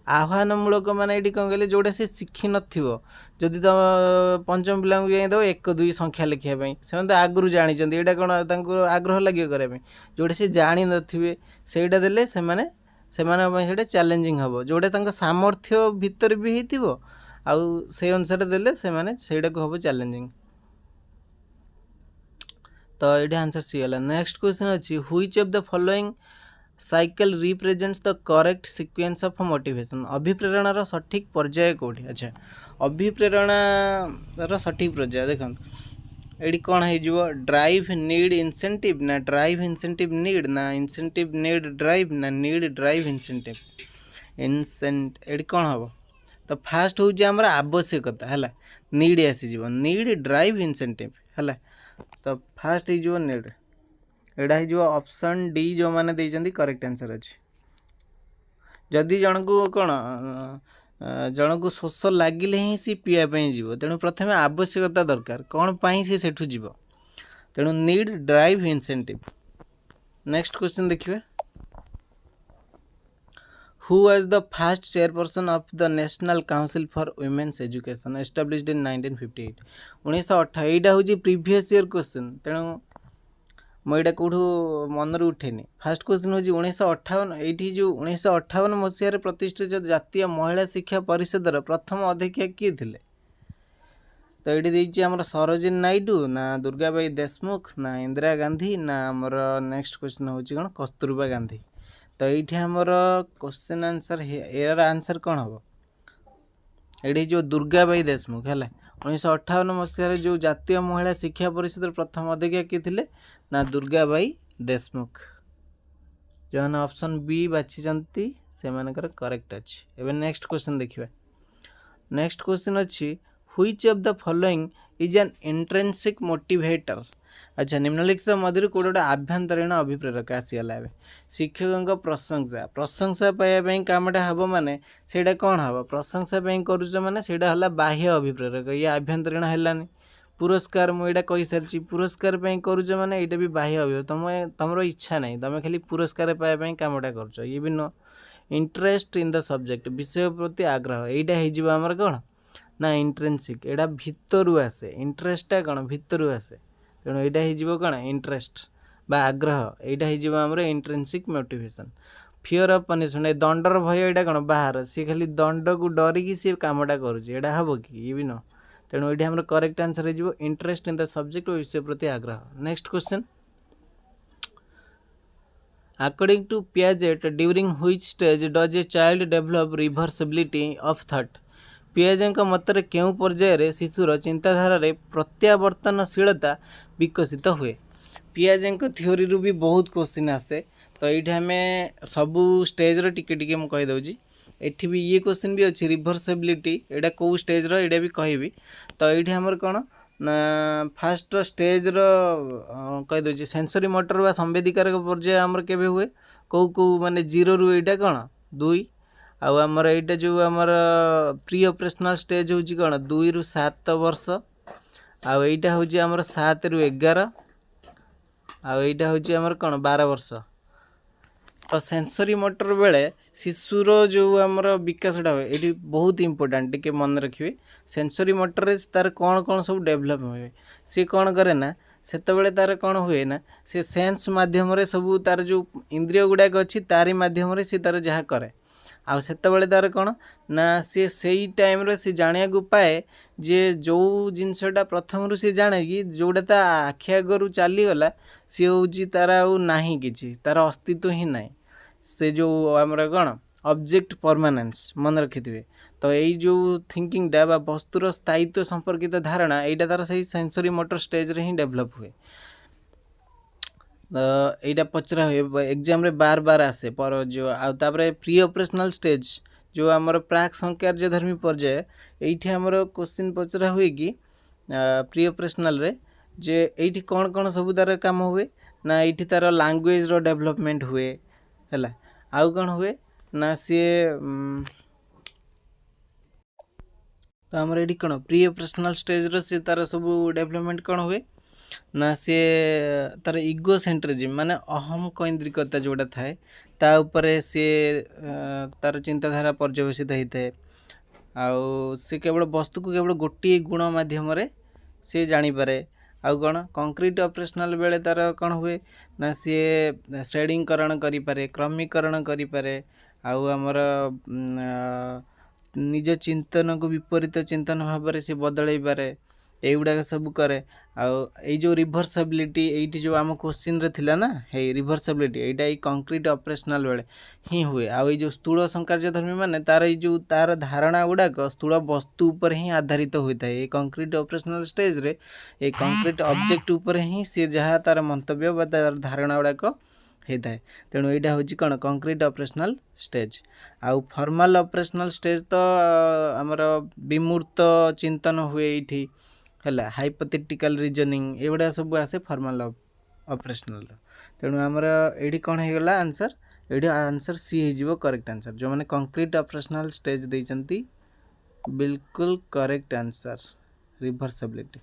ଆହ୍ୱାନମୂଳକ ମାନେ ଏଇଠି କ'ଣ କହିଲେ ଯେଉଁଟା ସେ ଶିଖିନଥିବ ଯଦି ତ ପଞ୍ଚମ ପିଲାଙ୍କୁ ଯାଇ ଦେବ 1 2 ସଂଖ୍ୟା ଲେଖିବା ପାଇଁ ସେମାନେ ତ ଆଗରୁ ଜାଣିଛନ୍ତି ଏଇଟା କ'ଣ ତାଙ୍କୁ ଆଗ୍ରହ ଲାଗିବ କରିବା ପାଇଁ। ଯେଉଁଟା ସେ ଜାଣିନଥିବେ ସେଇଟା ଦେଲେ ସେମାନଙ୍କ ପାଇଁ ସେଇଟା ଚ୍ୟାଲେଞ୍ଜିଂ ହେବ। ଯେଉଁଟା ତାଙ୍କ ସାମର୍ଥ୍ୟ ଭିତରେ ବି ହେଇଥିବ ଆଉ ସେଇ ଅନୁସାରେ ଦେଲେ ସେମାନେ ସେଇଟାକୁ ହେବ ଚ୍ୟାଲେଞ୍ଜିଂ। ତ ଏଇଠି ଆନ୍ସର୍ ସି ହେଲା। ନେକ୍ସଟ କ୍ୱେଶ୍ଚନ୍ ଅଛି which of the following cycle represents the correct sequence of motivation ଅଭିପ୍ରେରଣାର ସଠିକ୍ ପର୍ଯ୍ୟାୟ କେଉଁଠି? ଆଚ୍ଛା ଅଭିପ୍ରେରଣାର ସଠିକ୍ ପର୍ଯ୍ୟାୟ ଦେଖନ୍ତୁ ଏଇଠି କ'ଣ ହେଇଯିବ ଡ୍ରାଇଭ୍ ନିଡ୍ ଇନସେଣ୍ଟିଭ୍ ନା ଡ୍ରାଇଭ୍ ଇନସେଣ୍ଟିଭ୍ ନିଡ୍ ନା ଇନସେଣ୍ଟିଭ୍ ନିଡ୍ ଡ୍ରାଇଭ୍ ନା ନିଡ୍ ଡ୍ରାଇଭ୍ ଇନସେଣ୍ଟିଭ୍ ଏଇଠି କ'ଣ ହେବ ତ ଫାଷ୍ଟ ହେଉଛି ଆମର ଆବଶ୍ୟକତା ହେଲା ନିଡ୍ ଆସିଯିବ ନିଡ୍ ଡ୍ରାଇଭ୍ ଇନସେଣ୍ଟିଭ୍ ହେଲା। ତ ଫାଷ୍ଟ ହେଇଯିବ ନିଡ୍ ଏଇଟା ହେଇଯିବ ଅପସନ୍ ଡି ଯେଉଁମାନେ ଦେଇଛନ୍ତି କରେକ୍ଟ ଆନ୍ସର୍ ଅଛି। ଯଦି ଜଣକୁ କ'ଣ ଜଣକୁ ଶୋଷ ଲାଗିଲେ ହିଁ ସେ ପିଇବା ପାଇଁ ଯିବ ତେଣୁ ପ୍ରଥମେ ଆବଶ୍ୟକତା ଦରକାର କ'ଣ ପାଇଁ ସେ ସେଠୁ ଯିବ ତେଣୁ need drive incentive. Next question ଦେଖିବା who was the first chairperson of the national council for women's education established in 1958 1958 ଏଇଟା ହେଉଛି ପ୍ରିଭିୟସ୍ ଇୟର୍ କ୍ୱେଶ୍ଚନ୍ ତେଣୁ ମୁଁ ଏଇଟା କେଉଁଠୁ ମନରୁ ଉଠେନି। ଫାଷ୍ଟ କ୍ୱେଶ୍ଚନ୍ ହେଉଛି 1958 ଏଇଠି ଯେଉଁ 1958 ମସିହାରେ ପ୍ରତିଷ୍ଠିତ ଜାତୀୟ ମହିଳା ଶିକ୍ଷା ପରିଷଦର ପ୍ରଥମ ଅଧ୍ୟକ୍ଷା କିଏ ଥିଲେ? ତ ଏଇଠି ଦେଇଛି ଆମର ସରୋଜିନୀ ନାଇଡୁ ନା ଦୁର୍ଗାବାଇ ଦେଶମୁଖ ନା ଇନ୍ଦିରା ଗାନ୍ଧୀ ନା ଆମର ନେକ୍ସଟ କ୍ୱେଶ୍ଚନ୍ ହେଉଛି କ'ଣ କସ୍ତୁରବା ଗାନ୍ଧୀ। ତ ଏଇଠି ଆମର କ୍ୱେଶ୍ଚନ୍ ଆନ୍ସର୍ ଏହାର ଆନ୍ସର୍ କ'ଣ ହେବ ଏଇଠି ଯେଉଁ ଦୁର୍ଗାବାଇ ଦେଶମୁଖ ହେଲା। 1958 ମସିହାରେ ଯେଉଁ ଜାତୀୟ ମହିଳା ଶିକ୍ଷା ପରିଷଦର ପ୍ରଥମ ଅଧ୍ୟକ୍ଷା କିଏ ଥିଲେ ନା ଦୁର୍ଗାବାଇ ଦେଶମୁଖ। ଯେଉଁମାନେ ଅପସନ୍ ବି ବାଛିଛନ୍ତି ସେମାନଙ୍କର କରେକ୍ଟ ଅଛି। ଏବେ ନେକ୍ସଟ କ୍ୱେଶ୍ଚନ୍ ଦେଖିବା नेक्स्ट क्वेश्चन अच्छी which of the following is an intrinsic motivator. अच्छा निम्नलिखित मध्य कौटे गोटे आभ्यंतरीण अभिप्रेरक आसीगला ए शिक्षकों प्रशंसा प्रशंसा पाइबापी कमटा हम माने से कौन हम प्रशंसा करुच मैंने से बाह्य अभिप्रेरक ये आभ्यंतरीण है पुरस्कार मुझे कही सारी पुरस्कार करुच मैंने यहाँ भी बाह्य अभिप्रेरक तुम इच्छा ना तुम खाली पुरस्कार पाइबापी कमटा करुच ये भी नुह इंटरेस्ट इन द सब्जेक्ट विषय प्रति आग्रह यहाँ होमर कौन ना इंट्रेंसिक एटा भितर आसे इंटरेस्टा कौन भितर आसे तेणु यहाँ हो कौन इंटरेस्ट बा आग्रह यहाँ होमर intrinsic motivation. Fear of punishment दंडर भय यहाँ कौन बाहर सी खाली दंड को डरिकी सी कामटा करुँच हम कि ये भी नुह तेणु ये आम करेक्ट आंसर हो इंटरेस्ट इन द सब्जेक्ट और विषय प्रति आग्रह। Next question According to Piaget, during which stage does a child develop reversibility of thought? Piaget मतरे केउ पर्यायर शिशुर चिंताधारा रे प्रत्यावर्तनशीलता विकसित हुए। पियाजेट थ्योरी रू भी बहुत क्वेश्चन आसे तो ये आम सबू स्टेज टिके मुझे कहीदे एठी भी ये क्वेश्चन भी अच्छी रिभर्सिबिलिटी एटा कौ स्टेज एटा भी कहबी तो ये आमर कौन ना फास्ट स्टेज कहीदे सेंसरी मोटर व संवेदिकार पर्याय आमर के हुए कौ कौ माने 0 रू यहाँ कौन 2 आमर यहाँ जो आमर प्री ऑपरेशनल स्टेज हूँ कौन 2 रू 7 वर्ष आईटा हूँ आमर 7 रू 11 आईटा हूँ आमर कौन 12 वर्ष। तो सेंसरी मोटर बेले शिशुर जो आमर विकासटा हुए ये बहुत इंपोर्टेंट टे मन रखिए सेंसरी मोटर तार कौन कौन सब डेभलप हुए सी कौन करे ना सेतबेले तार कौन हुए ना से सेंस माध्यम रे सब तार जो इंद्रिय गुड़ाक अच्छी तारी माध्यम रे सी तार जहाँ करे आउ सेतबेले तार कौन ना सी सही टाइम रे सी जानिया को पाए जे जो जिनसटा प्रथम रू सी जाने कि जोटा ता आखि आगरू चलीगला सी हूँ तार आही कि तार अस्तित्व ही ना से जो आमर कौन ऑब्जेक्ट परमानेंस मन रखि थे तो यही जो थिंकिंगटा बा वस्तुर स्थायित्व संपर्कित धारणा यहाँ तार से सेंसरी मोटर स्टेज रे ही डेभलप हुए। यहाँ पचरा हुए एग्जाम रे बार बार आसे पर जो आउे प्री ऑपरेशनल स्टेज जो आमर प्राक संकार्यधर्मी पर्याय ये आमर क्वेश्चन पचरा हुए कि प्री ऑपरेशनल रे जे ये कौन कौन सब तार काम हुए ना ये तार लैंग्वेज रो डेवलपमेंट हुए है आउ कौन हुए ना सी तो आमर ये कौन प्री ऑपरेशनल स्टेज रो सी तार सब डेवलपमेंट कौन हुए ना सी तार इगो सेंट्रिज्म माने अहम केन्द्रिकता जोड़ा थाए ता उपरे सी तार चिंताधारा पर्यवेसित होता है आउ सी केवल वस्तु को केवल गोटे गुण माध्यम सी जानीपे आउ कौन कंक्रीट ऑपरेशनल बेले तार कौन हुए ना सी श्रेणीकरण करें क्रमीकरण करें आउ आमर निज चिंतन को विपरीत चिंतन भाव से बदल पारे युड़ाक सब कै आई जो रिभर्सिबिलिटी ये जो आम क्वेश्चन रे थिला ना है रिभर्सिबिलिटी यहाँ कंक्रीट ऑपरेशनल बेले ही हुए आई जो स्थूल संकार्यधर्मी माने तार जो तार धारणा गुड़ाक स्थूल वस्तु उपर ही आधारित होता है कंक्रीट ऑपरेशनल स्टेज रे ये कंक्रीट ऑब्जेक्ट उपर ही सी जहाँ तार मंतव्य बा तार धारणा गुड़ाक होता है तेणु यहाँ हूँ कौन कंक्रीट ऑपरेशनल स्टेज आउ फॉर्मल ऑपरेशनल स्टेज तो आमर विमूर्त चिंतन हुए ये है हाइपोथेटिकल रीजनिंग एगुड़ा सब आसे फॉर्मल ऑपरेशनल तेणु आमर ये कौन होगा आंसर ये आंसर सी हो करेक्ट आंसर जो मैंने कंक्रीट ऑपरेशनल स्टेज देती बिल्कुल करेक्ट आंसर रिभर्सिबिलिटी।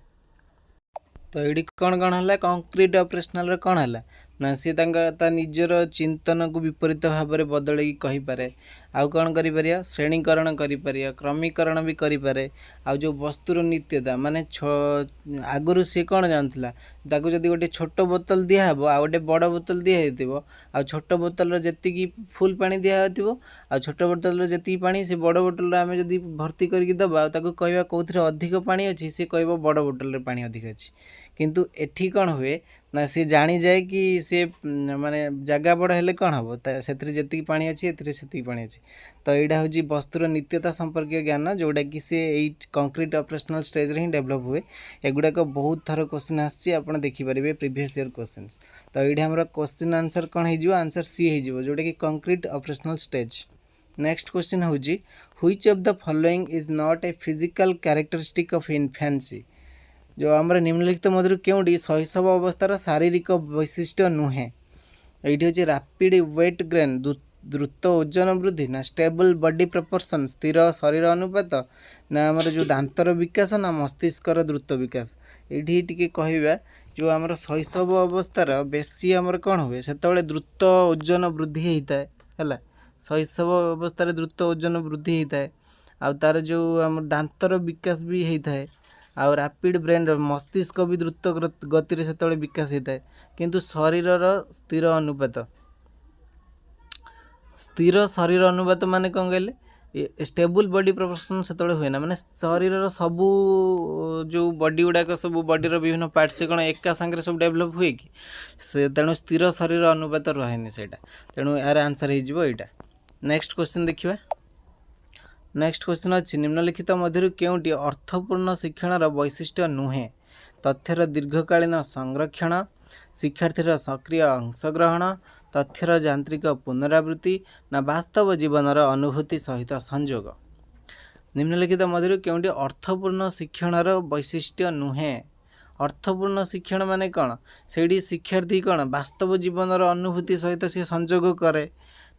तो ये कौन कौन है कंक्रीट ऑपरेशनल कौन है ना सी निजर चिंतन को विपरीत भाव में बदल कहीपे आउ कौन कर श्रेणीकरण कर क्रमीकरण भी करें आउ जो वस्तुर नित्यता माने आगुरी सी कौन जानता ताकू जब गोटे छोट बोतल दिहब आ गए बड़ बोतल दिखाई आ छोट बोतल जी फुल पा दिखाई आ छोट बोतल जी पा से बड़ बोतल आम जब भर्ती करके दबा कहवा कौन अधिक पा अच्छी सी कह बड़ बोतल पा अधिक अच्छी किंतु एठी कौन हुए ना सी जानी जाए कि सी माने जगह बड़ हेले कौन हम से जी पा अच्छी से पा अच्छी तो यहाँ हूँ वस्तुर नित्यता संपर्क ज्ञान जोड़ा कि सी कंक्रीट ऑपरेशनल स्टेज रे ही डेवलप हुए एगुड़ाक बहुत थर क्वेश्चन आसपारे देखिपारे प्रीवियस ईयर क्वेश्चंस तो ये आम क्वेश्चन आंसर कौन हो आंसर सी हो जोटा कि concrete operational stage next question हूँ which of the following is not a physical characteristic of infancy. जो आमर निम्नलिखित मध्य क्योंटी शैशव अवस्थार शारीरिक वैशिष्ट्य नुहे। ये हूँ रैपिड वेट गेन द्रुत ओजन वृद्धि ना स्टेबल बॉडी प्रपोर्शन स्थिर शरीर अनुपात ना आमर जो दांतर विकास ना मस्तिष्कर द्रुत विकास। ये कहवा जो आमर शैशव अवस्थार बेसी आमर कौन हुए से द्रुत ओजन वृद्धि होता है। शैशव अवस्था द्रुत ओजन वृद्धि होता है आ तार जो आम दांतर विकास भी होता है आ रैपिड ब्रेन मस्तिष्क भी द्रुत गति से विकास होता है किंतु शरीर स्थिर अनुपात स्थिर शरीर अनुपात माने कौन कहले स्टेबल बॉडी प्रपोर्शन से हुए ना माने शरीर सबू जो बॉडी गुड़ाक सब बॉडीर विभिन्न पार्ट से कौन एका सांगे सब डेभलप हुए कि से तेणु स्थिर शरीर अनुपात रहे से तेणु यार आंसर हो नेक्स्ट क्वेश्चन देखिए। नेक्स्ट क्वेश्चन अच्छी निम्नलिखित मध्य केउटी अर्थपूर्ण शिक्षण वैशिष्ट्य नुहे। तथ्यर दीर्घकालीन संरक्षण शिक्षार्थीर सक्रिय अंशग्रहण तथ्यर यांत्रिक पुनरावृत्ति ना वास्तव जीवनर अनुभूति सहित संयोग। निम्नलिखित मध्य केउटी अर्थपूर्ण शिक्षणर वैशिष्ट्य नुहे। अर्थपूर्ण शिक्षण माने कौन से शिक्षार्थी कौन वास्तव जीवनर अनुभूति सहित सी संयोग करे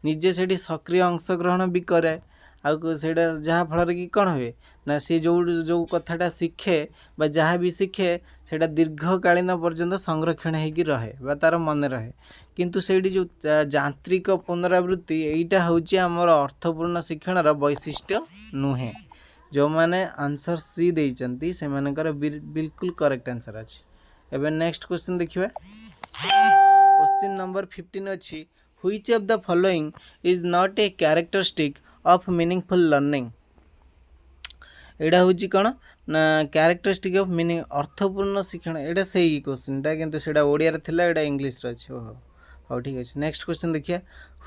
निजे से सक्रिय अंशग्रहण भी करे आईटा जहाँफल कि कौन हुए ना सी जो जो कथाटा शिखे बा जहाँ भी शिखे से दीर्घकालीन पर्यंत संरक्षण होगी रहे बा तार मन रहे किंतु से जो यांत्रिक पुनरावृत्ति यहीटा हूँ आमर अर्थपूर्ण शिक्षण वैशिष्ट्य नुहे। जो मैंने आंसर सी देइचंती से मानकर बिल्कुल करेक्ट आंसर अच्छी। एबे नेक्स्ट क्वेश्चन देखिए। क्वेश्चन नंबर 15 अच्छी which of the following is not a characteristic of meaningful learning. एटा हूँ कौन ना कैरेक्टरिस्टिक ऑफ मीनिंग अर्थपूर्ण शिक्षण एटा सही क्वेश्चनटा किंतु सेटा ओडिया थिला एटा इंग्लिश रे अछि। हो ठीक है। नेक्स्ट क्वेश्चन देखिए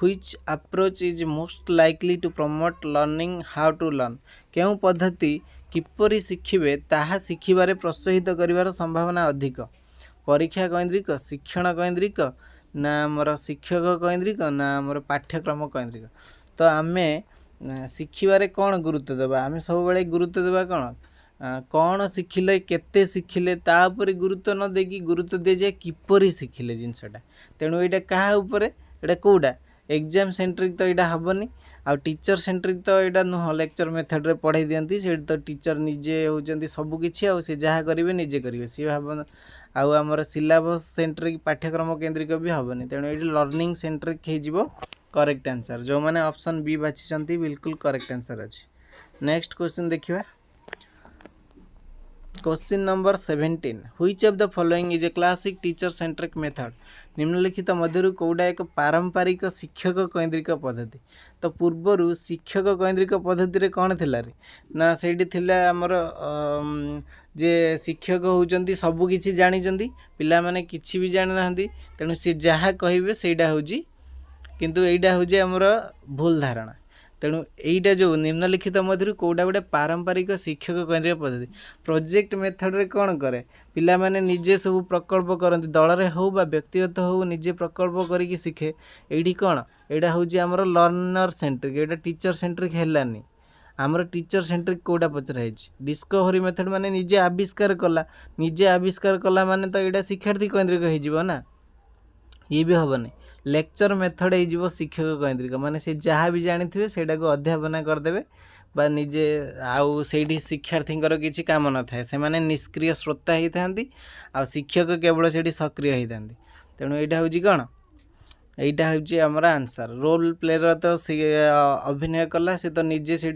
which approach is most likely to promote learning how to learn. केउ पद्धति किपरि शिखिबे ताहा शिखिबारे प्रोत्साहित करिवार संभावना अधिक। परीक्षा केन्द्रिक शिक्षण केन्द्रिक ना आमर शिक्षक केन्द्रिक ना आमर पाठ्यक्रम केन्द्रिक। तो आमे शिखिबारे कौन गुरुत्व देवा आमे सब बेले गुरुत्व देवा कौन शिखिले केते शिखिले ता उपरे गुरुत्व न देकी गुरुत्व दे जाए किपरि शिखिले जिनसटा। तेणु यहाँ क्या उपर एटा कौटा एग्जाम सेंट्रिक तो यहाँ हेनी आ टीचर सेंट्रिक तो यहाँ नुह लेक्चर मेथड रे पढ़ाई दियंती से तो टीचर निजे होती सबकि आउ जहाँ करेंगे निजे करेंगे सी भाव आमर सिलेबस सेंट्रिक पाठ्यक्रम केन्द्रिक भी हेनी तेणु ये लर्निंग सेंट्रिक हो करेक्ट आंसर। जो मैंने ऑप्शन बी बाछी बिल्कुल करेक्ट आंसर अच्छी। नेक्स्ट क्वेश्चन देखिए। Question number 17 which of the following is a classic teacher centric method. निम्नलिखित मध्य कौटा एक पारंपरिक शिक्षक केन्द्रिक पद्धति। तो पूर्वर शिक्षक केन्द्रिक पद्धति रे कौन थिला रे ना सेठी थिला हमर जे शिक्षक होउचंती सब किछि जानिचंती पिला माने किछि भी जानि नाहंती तेणु से जहाँ कहिबे सेटा होउची किंतु एटा हूँ आमर भूल धारणा। तेणु यहीटा जो निम्नलिखित मध्य कौटा गोटे पारंपरिक शिक्षक केन्द्रिक पद्धति प्रोजेक्ट मेथड रे कौन करे पिला माने निजे सब प्रकल्प करती दल हो बा व्यक्तिगत हो निजे प्रकल्प करिकी शिखे। ये कौन यहाँ हूँ आमर लर्नर सेंट्रिक यहाँ टीचर सेंट्रिक हैलानी आमर teacher centric कौटा Pachrai discovery method माने निजे आविष्कार कला माने तो यहाँ शिक्षार्थी केन्द्रिक हो ये भी हेनी। लेक्चर मेथड हो शिक्षक केन्द्रिक माने से जहाँ भी जानी थे से अध्यापना करदे बा निजे आउ से शिक्षार्थी किसी काम न थाए से माने निष्क्रिय श्रोता होता आ शिक्षक केवल से सक्रिय होता। तेणु यहाँ हूँ कौन यहाँ हूँ आमर आंसर रोल प्लेयर तो अभिनय कला से तो निजे से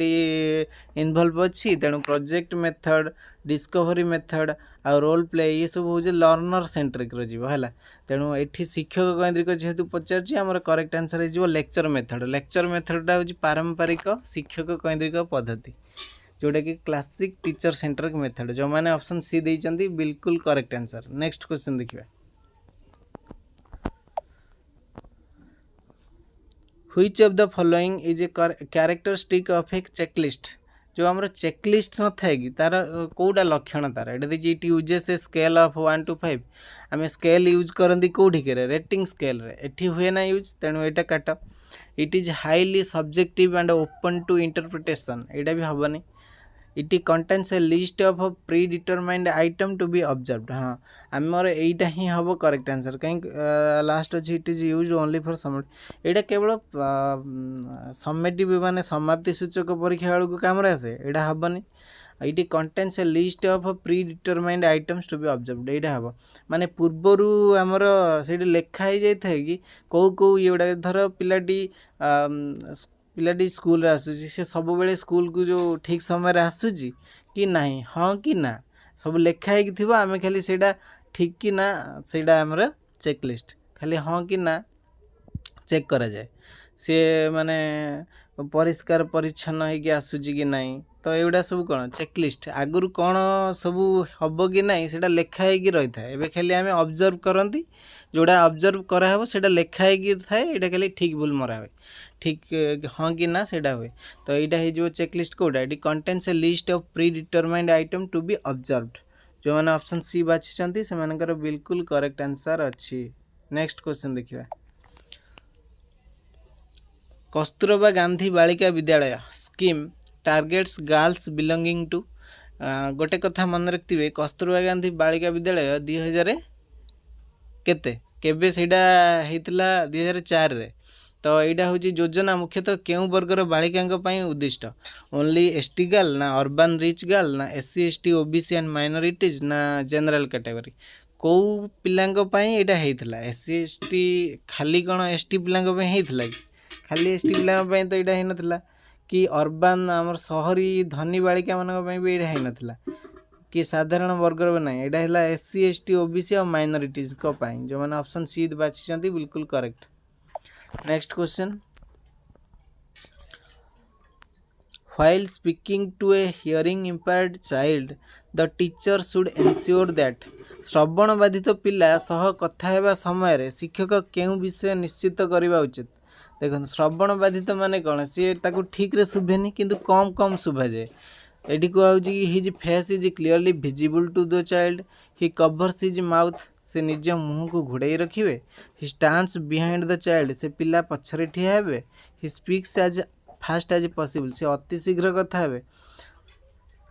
इनवल्व अच्छी। तेणु प्रोजेक्ट मेथड डिस्कवरी मेथड आ रोल प्ले ये सब हूँ लर्नर सेंट्रिक है। तेणु ये शिक्षक केन्द्रिक जेहेतु पचार आमर करेक्ट आंसर हो लेक्चर मेथड। लेक्चर मेथडटा हूँ पारंपरिक शिक्षक केन्द्रिक पद्धति जोटा कि क्लासिक टीचर सेंट्रिक मेथड। जो मैंने ऑप्शन सी देइचंती बिल्कुल करेक्ट आंसर। नेक्स्ट क्वेश्चन देखिए which of the following is a characteristic of A checklist. जो आमर चेकलिस्ट न थाए कि तार कौटा लक्षण तार it uses a scale of 1 to 5 आम स्केल यूज करती कौटी के रेटिंग स्केल रे एठी हुए ना यूज। तेणु यहाँ काट it is highly subjective and open to interpretation एटा भी हेनी it contains a list of predetermined item to be observed हाँ आमर यहीटा ही हम करेक्ट आंसर कहीं लास्ट अच्छी it is use only for summative यहाँ केवल समेटिव माने समाप्ति सूचक परीक्षा बेलू काम आसे यहाँ हेनी ये contains a list of predetermined items to be observed यहाँ हम माने पूर्वर आमर से लेखा ही जाए कि कौ कौ ये गुड़ा धर पिलाटी स्कूल आसूची से सब बेले स्कूल को जो ठीक समय आसूची कि नहीं हाँ कि ना सब लेखाई थी आम खाली से ठीक कि ना से आमर चेकलिस्ट खाली हाँ कि ना चेक करा जाए सी माने परिष्कार परिच्छन्न होगी आसूची कि नहीं तो एगुड़ा सब कौन चेकलिस्ट आगुरी कौन सब हम कि ना से लेखाई रही था खाली आम ऑब्जर्व करती जोड़ा ऑब्जर्व कराव से लेखाई थाए यहाँ खाली ठीक भूल मरा हुए ठीक हाँ कि ना सेटा हुए तो यहाँ हो चेकलिस्ट कौटा ये contains a list of predetermined item to be observed जो मैंने ऑप्शन सी बाछी से बिल्कुल करेक्ट आंसर अच्छी नेक्स्ट क्वेश्चन देखिए Kasturba Gandhi Balika Vidyalaya scheme targets girls belonging to गोटे कथा मन रखिए कस्तूरबा गांधी बालिका विद्यालय 2000 केते केबे सेटा हेतिला 2004 रे तो यहाँ हूँ योजना मुख्यतः क्यों वर्गर बालिका उद्दिष्ट ओनली एसटी गर्ल ना अर्बन रिच गर्ल ना SC ST OBC and minorities ना जनरल कैटेगरी कौ पिलांपाई यहाँ होता एससी एसटी खाली कौन एसटी पिलांपाई होता खाली एसटी पिलांपाई तो यहाँ होता कि अर्बन आमर सहरी धनी बालिका मानी भी यहाँ होता कि साधारण वर्गर भी ना यहाँ है एससी एसटी ओबीसी और माइनॉरिटीज जो मैंने ऑप्शन सी बाछी बिल्कुल correct next question while speaking to a hearing impaired child the teacher should ensure that श्रवण बाधित पिला सह कथा हेबा समय रे शिक्षक केउ विषय निश्चित करबा उचित देखो श्रवण बाधित माने कौन सी ताको ठीक रे शुभेनी किंतु कम कम शुभा जाए एटी कहूँ कि his face is clearly visible to the child he covers his mouth से निज मुँह को घोड़ाई रखिए हि स्टांड्स बिहाइंड द चाइल्ड से पिला पछरे ठिया हेबे he speaks as fast as possible से अति शीघ्र कथा हेबे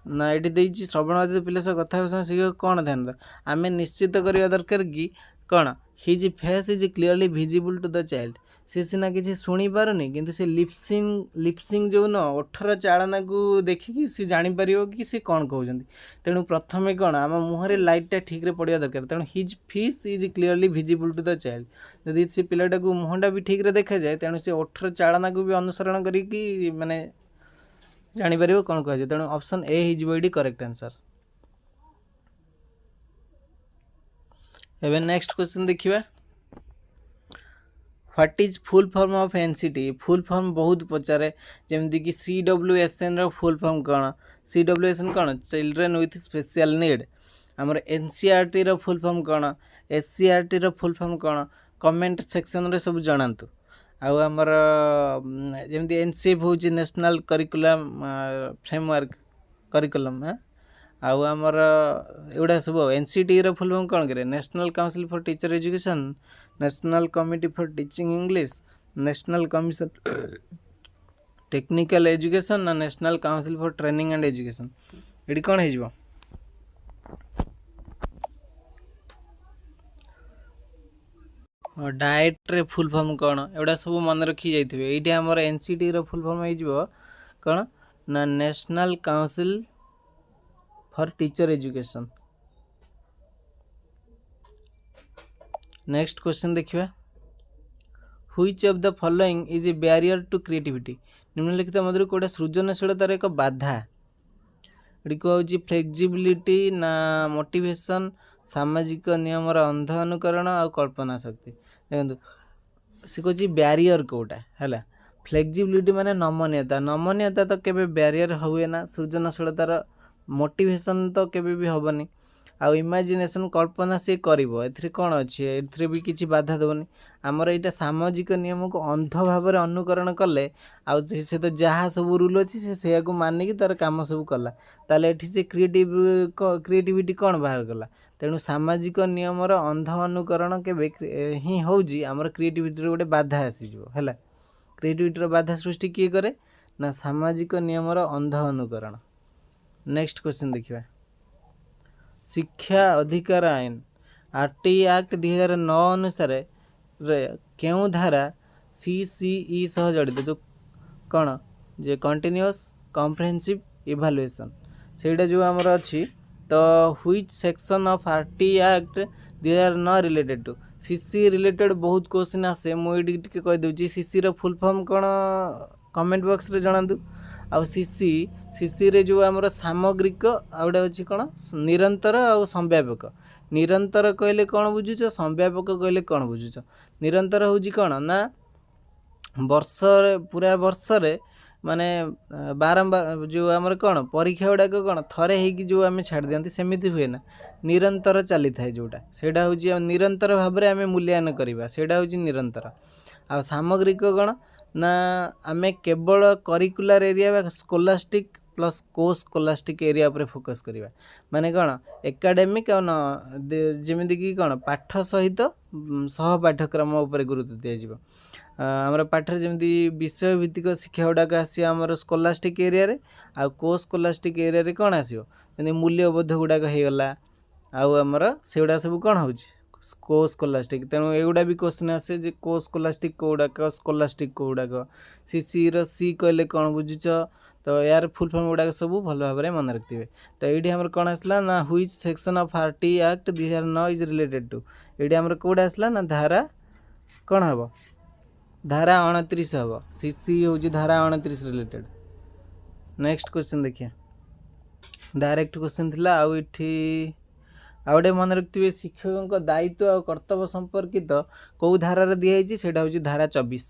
ना ये श्रवण बाधित पिला सह कथा समय शिक्षक कौन ध्यान दे आम निश्चित करवा दरकार कि कौन his face is clearly visible to the child C सीना किसी शुणी पारुनी किंतु से लिपसिंग जो न ओठर चालना को देखिकी सी जापर कि सी कौन कहते तेणु प्रथम कौन आम मुहर लाइटा ठीक रे पड़ा दरकार तेणु his face is clearly visible to the child जदि से पिलाटा को मुहटा भी ठीक रे देखा जाए तेणु से ओठर चालना को भी अनुसरण करी माने जापर कौन कह तेणु ऑप्शन ए हो करेक्ट आंसर एवं नेक्स्ट क्वेश्चन देखिए what is full form of NCT full form बहुत पचारे जमती कि CWSN रो फुल फॉर्म कौन CWSN कौन चिल्ड्रेन विथ स्पेशल नीड आमर NCERT रो फुल फॉर्म कौन SCERT रो फुल फॉर्म कौन कमेंट सेक्शन रे सब जणांतु आउ आमर जमती NCF होची नेशनल करिकुलम फ्रेमवर्क करिकुलम आउ आमर एगुड़ा सब NCT रो फुल फॉर्म कौन करे national council for teacher education national committee for teaching English national commission technical education ना national council for training and education ये कौन हो डाएट रे फुल फॉर्म कौन एगुड़ा सब मन रखी जाइए ये आमर NCT रो फुल फॉर्म हो कौन ना national council for teacher education next question देखिए which of the following is a barrier to creativity निम्नलिखित मध्य कोटा सृजनशीलतार एक बाधा ये कहूँ फ्लेक्सिबिलिटी ना मोटिवेशन सामाजिक नियम अंध अनुकरण आ कल्पना शक्ति देखो सी कहूँ बैरियर कोटा है फ्लेक्सिबिलिटी माने नमनीयता तो केबे बैरियर हुए ना सृजनशीलतार मोटिवेशन तो केबे भी हेनी आउ इमेजिनेशन कल्पना सी करिवो एथरे कौन अच्छे एथरे भी किसी बाधा देवनी आमर यहाँ सामाजिक नियम को अंध भाव अनुकरण कले आउ से तो जहाँ सब रूल अच्छी से मानिकी तार काम सब कला ताले एठी से क्रिएटिविटी कौन बाहर कला तेणु सामाजिक नियम अंध अनुकरण केबे ही होउजी आमर क्रिएटिविटी गोटे बाधा आसीजो हैला क्रिएटिविटी बाधा सृष्टि किए करे ना सामाजिक नियमर अंध अनुकरण। नेक्स्ट क्वेश्चन देखिए, शिक्षा अधिकार आईन आरटीई एक्ट 2009 अनुसार क्यों धारा सीसीई सह जड़ित जो कौन जे कंटिन्यूअस कॉम्प्रिहेंसिव इवैल्यूएशन सेटा जो आमर अच्छी तो which section of RTE act 2009 related to CC related बहुत क्वेश्चन आसे मुझे कह दूँ सीसी रो फुल फॉर्म कौन कमेंट बॉक्स रे जणातु आ सीसी रे जो आमर सामग्रिक आउटे अच्छी कौन निरंतर आ संव्यापक निरंतर कहले कौन बुझुच संव्यापक कहले कौन बुझुच निरंतर हूँ कौन ना वर्ष पूरा वर्ष रे माने बारंबार जो आमर कौन परीक्षा गुड़ाक कौन थरे हो जो आम छाड़ दिखती सेमती हुए ना निरंतर चली थाए जोटा सेटा हूँ निरंतर भाव में आम मूल्यांकन करवा सेटा हूँ निरंतर आ सामग्रिक कौन ना आम केवल करिकुलर एरिया स्कोलास्टिक प्लस को स्कोलास्टिक एरिया पर फोकस करवा माने कौन एकाडेमिक जमीक कि कौन पाठ सहित सह पाठ्यक्रम उपर गुरुत्व दिज्व आमर पाठर जमी विषय भित्तिक शिक्षा गुड़ाक आसो आमर स्कोलास्टिक एरिया रे आ को स्कोलास्टिक एरिया रे कौन आसो जमी मूल्यबोध गुड़ाक होगला आमर से गुड़ा सब कौन हो को स्कोलास्टिक तेणु एगुड़ा भी क्वेश्चन आसे जे को स्कोलास्टिक कौड़ाक स्कोलास्टिक कौड़ाक सी सी कहले कौन बुझुच तो यार फुल फॉर्म गुड़ाक सब भल भाव में मन रखिए। तो ये आमर कौन आसला ना which section of RTE act 2009 is related to ये आमर कौड़ा आसला ना धारा कौन हम धारा 29 हम सीसी हूँ धारा 29 रिलेटेड। नेक्स्ट क्वेश्चन देखिए, डायरेक्ट क्वेश्चन थिला आउ इठी आउटे मन रखिए शिक्षकों दायित्व और कर्तव्य संपर्कित कौ धारा दिखाई से धारा 24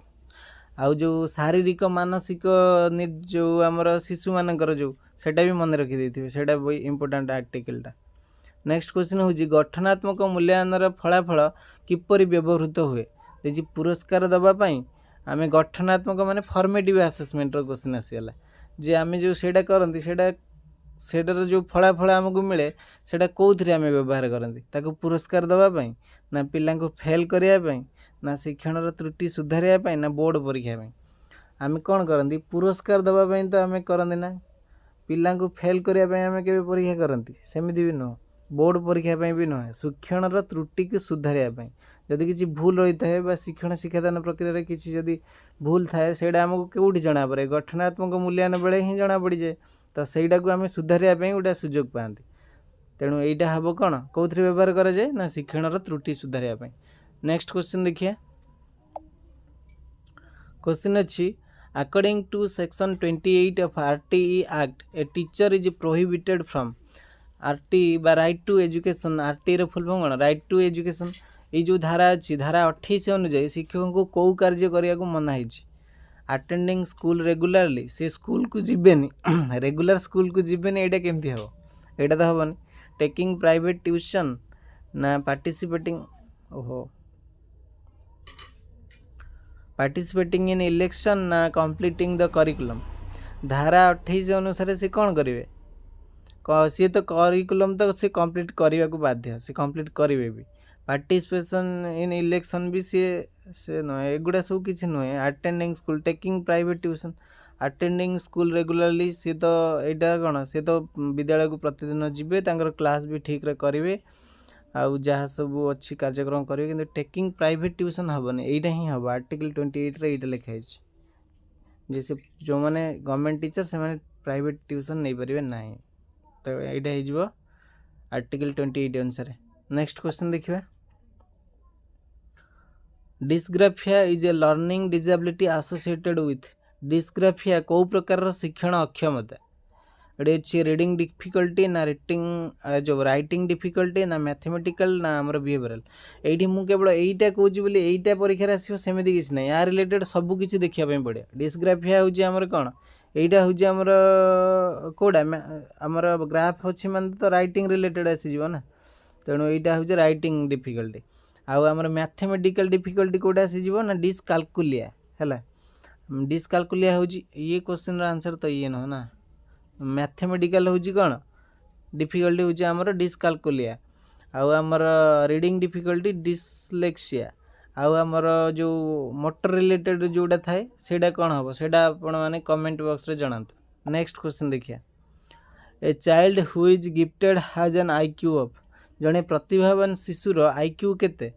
आउ जो शारीरिक मानसिक जो आमर शिशु मानकर जो सेटा भी मन रखिदे सेटा भी इम्पोर्टाट आर्टिकलटा। नेक्स्ट क्वेश्चन हूँ गठनात्मक मूल्यांकन फलाफल किपरि व्यवहृत हुए देखिए पुरस्कार दवापाई आम गठनात्मक माने फॉर्मेटिव असेसमेंट क्वेश्चन आसीगला जे आम जो सेटा करती सेटार जो फलाफल आमको मिले सेटा कौन आम व्यवहार करती ताको पुरस्कार दवापाई ना पिला फेल करने ना शिक्षण त्रुटि सुधारिया ना बोर्ड परीक्षा आम कौन करती पुरस्कार दवापाई तो आम करती ना पिला फेल करने आम के परीक्षा करती सेमती भी नुह बोर्ड परीक्षा भी नुहे शिक्षण त्रुटि को सुधारिया जदि किसी भूल रही है शिक्षण शिक्षादान प्रक्रिया किसी जदि भूल थाए से आमको कौटी जना पड़े गठनात्मक मूल्यांकन बेले ही जना पड़ जाए तो सहीटा को आम सुधारिया गोटे सुजोग पाती तेणु यहाँ हम कौन कौन व्यवहार कराए ना शिक्षण त्रुटि सुधारिया। नेक्स्ट क्वेश्चन देखिए, क्वेश्चन अच्छी according to section 28 of RTE act a teacher is prohibited from RTE बा राइट टू एजुकेशन आरटीई रो फुल फॉर्म कौन राइट टू एजुकेशन ये जो धारा अच्छी धारा 28 अनुसार शिक्षकों को कौ कार्य करने को मना है अटेंडिंग स्कूल रेगुलरली से स्कूल को जीवेनि रेगुलर स्कूल को जीवेनि यहाँ केमती हम यहाँ तो हेनी टेकिंग प्राइवेट ट्यूशन ना पार्टिसिपेटिंग पार्टिसिपेटिंग इन इलेक्शन ना कंप्लीटिंग द करिकुलम धारा 28 अनुसार से कौन करेंगे सी तो करिकुलम तो सी कंप्लीट करने को बाध्य से कंप्लीट करेंगे भी पार्टिसिपेशन इन इलेक्शन भी से नुहे एगुड़ा सब किसी नुहे attending school taking private tuition attending school regularly सी तो यहाँ कौन सी तो विद्यालय को प्रतिदिन जीवे क्लास भी ठीक रे करेंगे आउ जहाँ सब अच्छी कार्यक्रम करेंगे कि टेकिंग प्राइवेट ट्यूशन हेनी यहाँ ही हम आर्टिकल 28 रे यहाँ लिखाई जैसे जो मैंने गवर्नमेंट टीचर से प्राइवेट ट्यूशन नहीं पारे ना तो यहाँ हो आर्टिकल 28 अनुसार। नेक्स्ट क्वेश्चन देखिए, dysgraphia is a learning disability associated with dysgraphia कौ प्रकार शिक्षण अक्षमता ये अच्छी रीडिंग डिफिकल्टी ना रिटिंग जो राइटिंग डिफिकल्टी ना मैथमेटिकल ना आमर बिहेवियरल ये मुझे केवल यहीटा कहूँ बोली यहीटा परीक्षा आसमती किसी ना या रिलेटेड सबकि देखापी पड़े डिस्ग्राफिया हूँ आमर कौन यहाँ हूँ आमर कौटा आमर ग्राफ अच्छी मान तो राइटिंग रिलेटेड आसीज ना तेणु यहाँ हूँ राइटिंग डिफिकल्टी आउ आमर मैथमेटिकल डिफिकल्टी कौटा आसीज ना डिस्काल्कुलिया है डिस्काल्कुलिया हूँ ये क्वेश्चन आंसर तो ये नुह ना मैथमेटिकल हूँ कौन डिफिकल्टी हूँ आमर डिस्काल्कुलिया आउ आमर रीडिंग डिफिकल्टी डिसलेक्सिया आउ आमर जो मोटर रिलेटेड जोटा थाए सेटा कौन हम सेटा आपण मैंने कमेंट बॉक्स रे जनातु। नेक्स्ट क्वेश्चन देखिए। A child who is gifted has an IQ of जड़े प्रतिभावान शिशुर IQ केते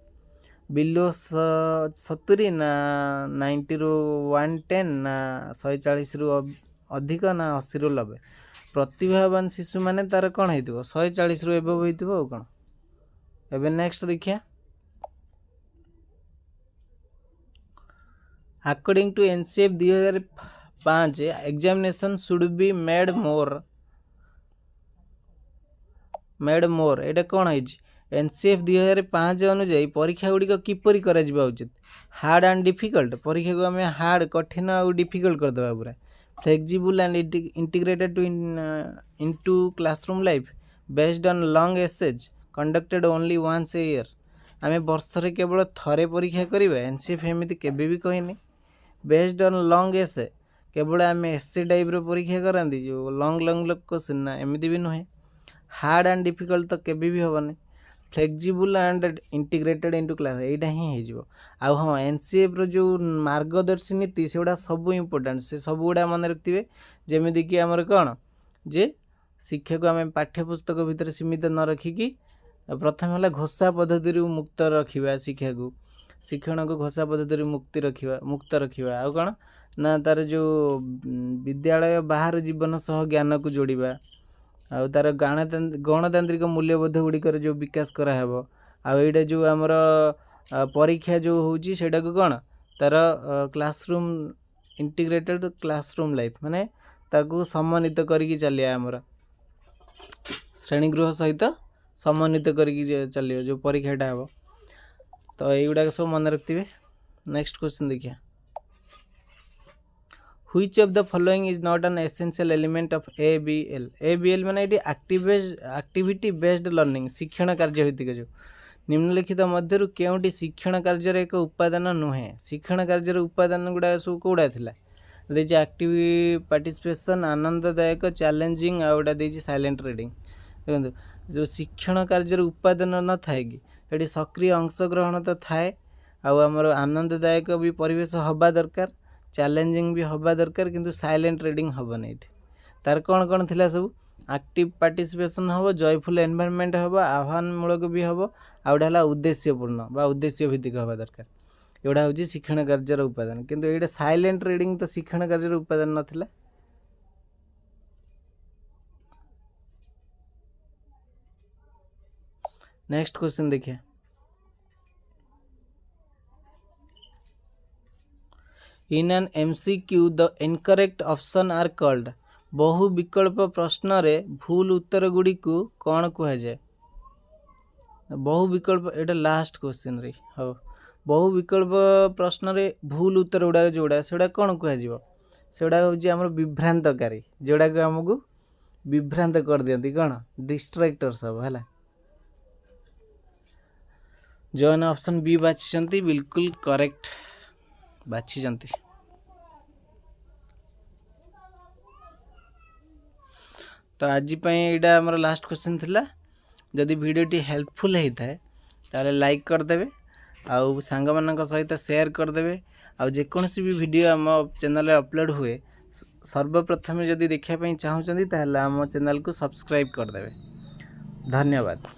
बिलो 70 ना 90 रु 110 ना 140 रु अधिक ना 80 रु 90। प्रतिभावान शिशु माने तार कौन होइतिबो 140 रु एबव होइतिबो और कौन। एबे नेक्स्ट देखिए। According to NCF 2005 examination should be made more एटा कौन है NCF 2005 अनुजाई परीक्षा गुड़िक किपरि करा जिबा उचित हार्ड एंड डिफिकल्ट परीक्षा को आम हार्ड कठिन और डिफिकल्ट करदे पूरा flexible and integrated into classroom life based on long essays conducted only once a year आम वर्षरे केवल थरे परीक्षा करिबा NCF एमती केबे भी कहनी बेस्ड ऑन लॉन्ग एसे केवल आम एसे टाइप परीक्षा कराती जो लॉन्ग लॉन्ग क्वेश्चन ना एमती भी नुहे हार्ड एंड डिफिकल्ट तो केबे भी हेनी flexible and integrated into class यहीटा ही हो। आउ हाँ NCF रो जो मार्गदर्शी नीति से गुड़ा सब इम्पोर्टाट से सब गुड़ा मन रखिए जमीदी कि आमर कौन जे शिक्षा को आम पाठ्यपुस्तक भितर सीमित न रखिकी प्रथम है घोषा पद्धति मुक्त रखा शिक्षा को शिक्षण को घोषा पद्धति मुक्त रखा आउ कौन ना तार जो विद्यालय बाहर जीवन सह ज्ञान को जोड़वा आउ तार गणतांत्रिक मूल्यबोध गुड़िकर जो विकास कराहब आईटा जो आमर परीक्षा जो होची सेटा को कौन तार क्लासरूम इंटीग्रेटेड क्लासरूम लाइफ माने ताकू समन्वित करके चलिया आमर श्रेणीगृह सहित समन्वित करके चलियो जो परीक्षाटा हम तो युवा सब मन रखिए। नेक्स्ट क्वेश्चन देखिए। Which of the following is not an essential element of ABL ABL माने ये एक्टिविटी बेस्ड लर्निंग शिक्षण कार्य भित्तिक जो निम्नलिखित मध्यरु केउंटी शिक्षण कार्य एक उपादान नुहे शिक्षण कार्य उपादान गुड़ा सब कौड़ा थिला देछि एक्टिव पार्टिसिपेशन आनंददायक चैलेंजिंग आउटा देछि साइलेंट रीडिंग देखो जो शिक्षण कार्य उपादान न थाए कि ये सक्रिय अंशग्रहण तो थाए आमर आनंददायक भी परिवेश हवा दरकार चैलेंजिंग भी हवा दरकार किंतु साइलेंट रीडिंग हेनी ये तार कौन कौन थिला सब एक्टिव पार्टिसिपेशन हम जयफुल एनवायरनमेंट हम आह्वानमूलक भी हम आउटा है उद्देश्यपूर्ण बा उद्देश्य भित्तिक हवा दरकार एगुड़ा हूँ शिक्षण कार्यर उपादान किंतु ये साइलेंट रीडिंग तो शिक्षण कार्यर उपादान नाला। नेक्स्ट क्वेश्चन देखिए। In an MCQ the incorrect option are called बहु विकल्प प्रश्न रे भूल उत्तर गुड़ी को कौन कह जाए बहु विकल्प एटा लास्ट क्वेश्चन रे हो बहु विकल्प प्रश्न रे भूल उत्तर गुड़ा जोड़ा से कौन कह सेटा हूँ आम विभ्रांतकारी जोड़ा को आमको विभ्रांत कर दियंती कौन डिस्ट्रैक्टर सब है जो मैंने ऑप्शन बी बाछी बिल्कुल करेक्ट बाछी। तो आज यहाँ आमर लास्ट क्वेश्चन थिला जदि वीडियोटी हेल्पफुल होता है ताले लाइक करदे आउ सांग मानक सहित शेयर करदे आउ जेकोसी भी वीडियो आम चैनल अपलोड हुए सर्वप्रथम जदि देखापी चाहूँगी ताहले आम चैनल को सब्सक्राइब करदे। धन्यवाद।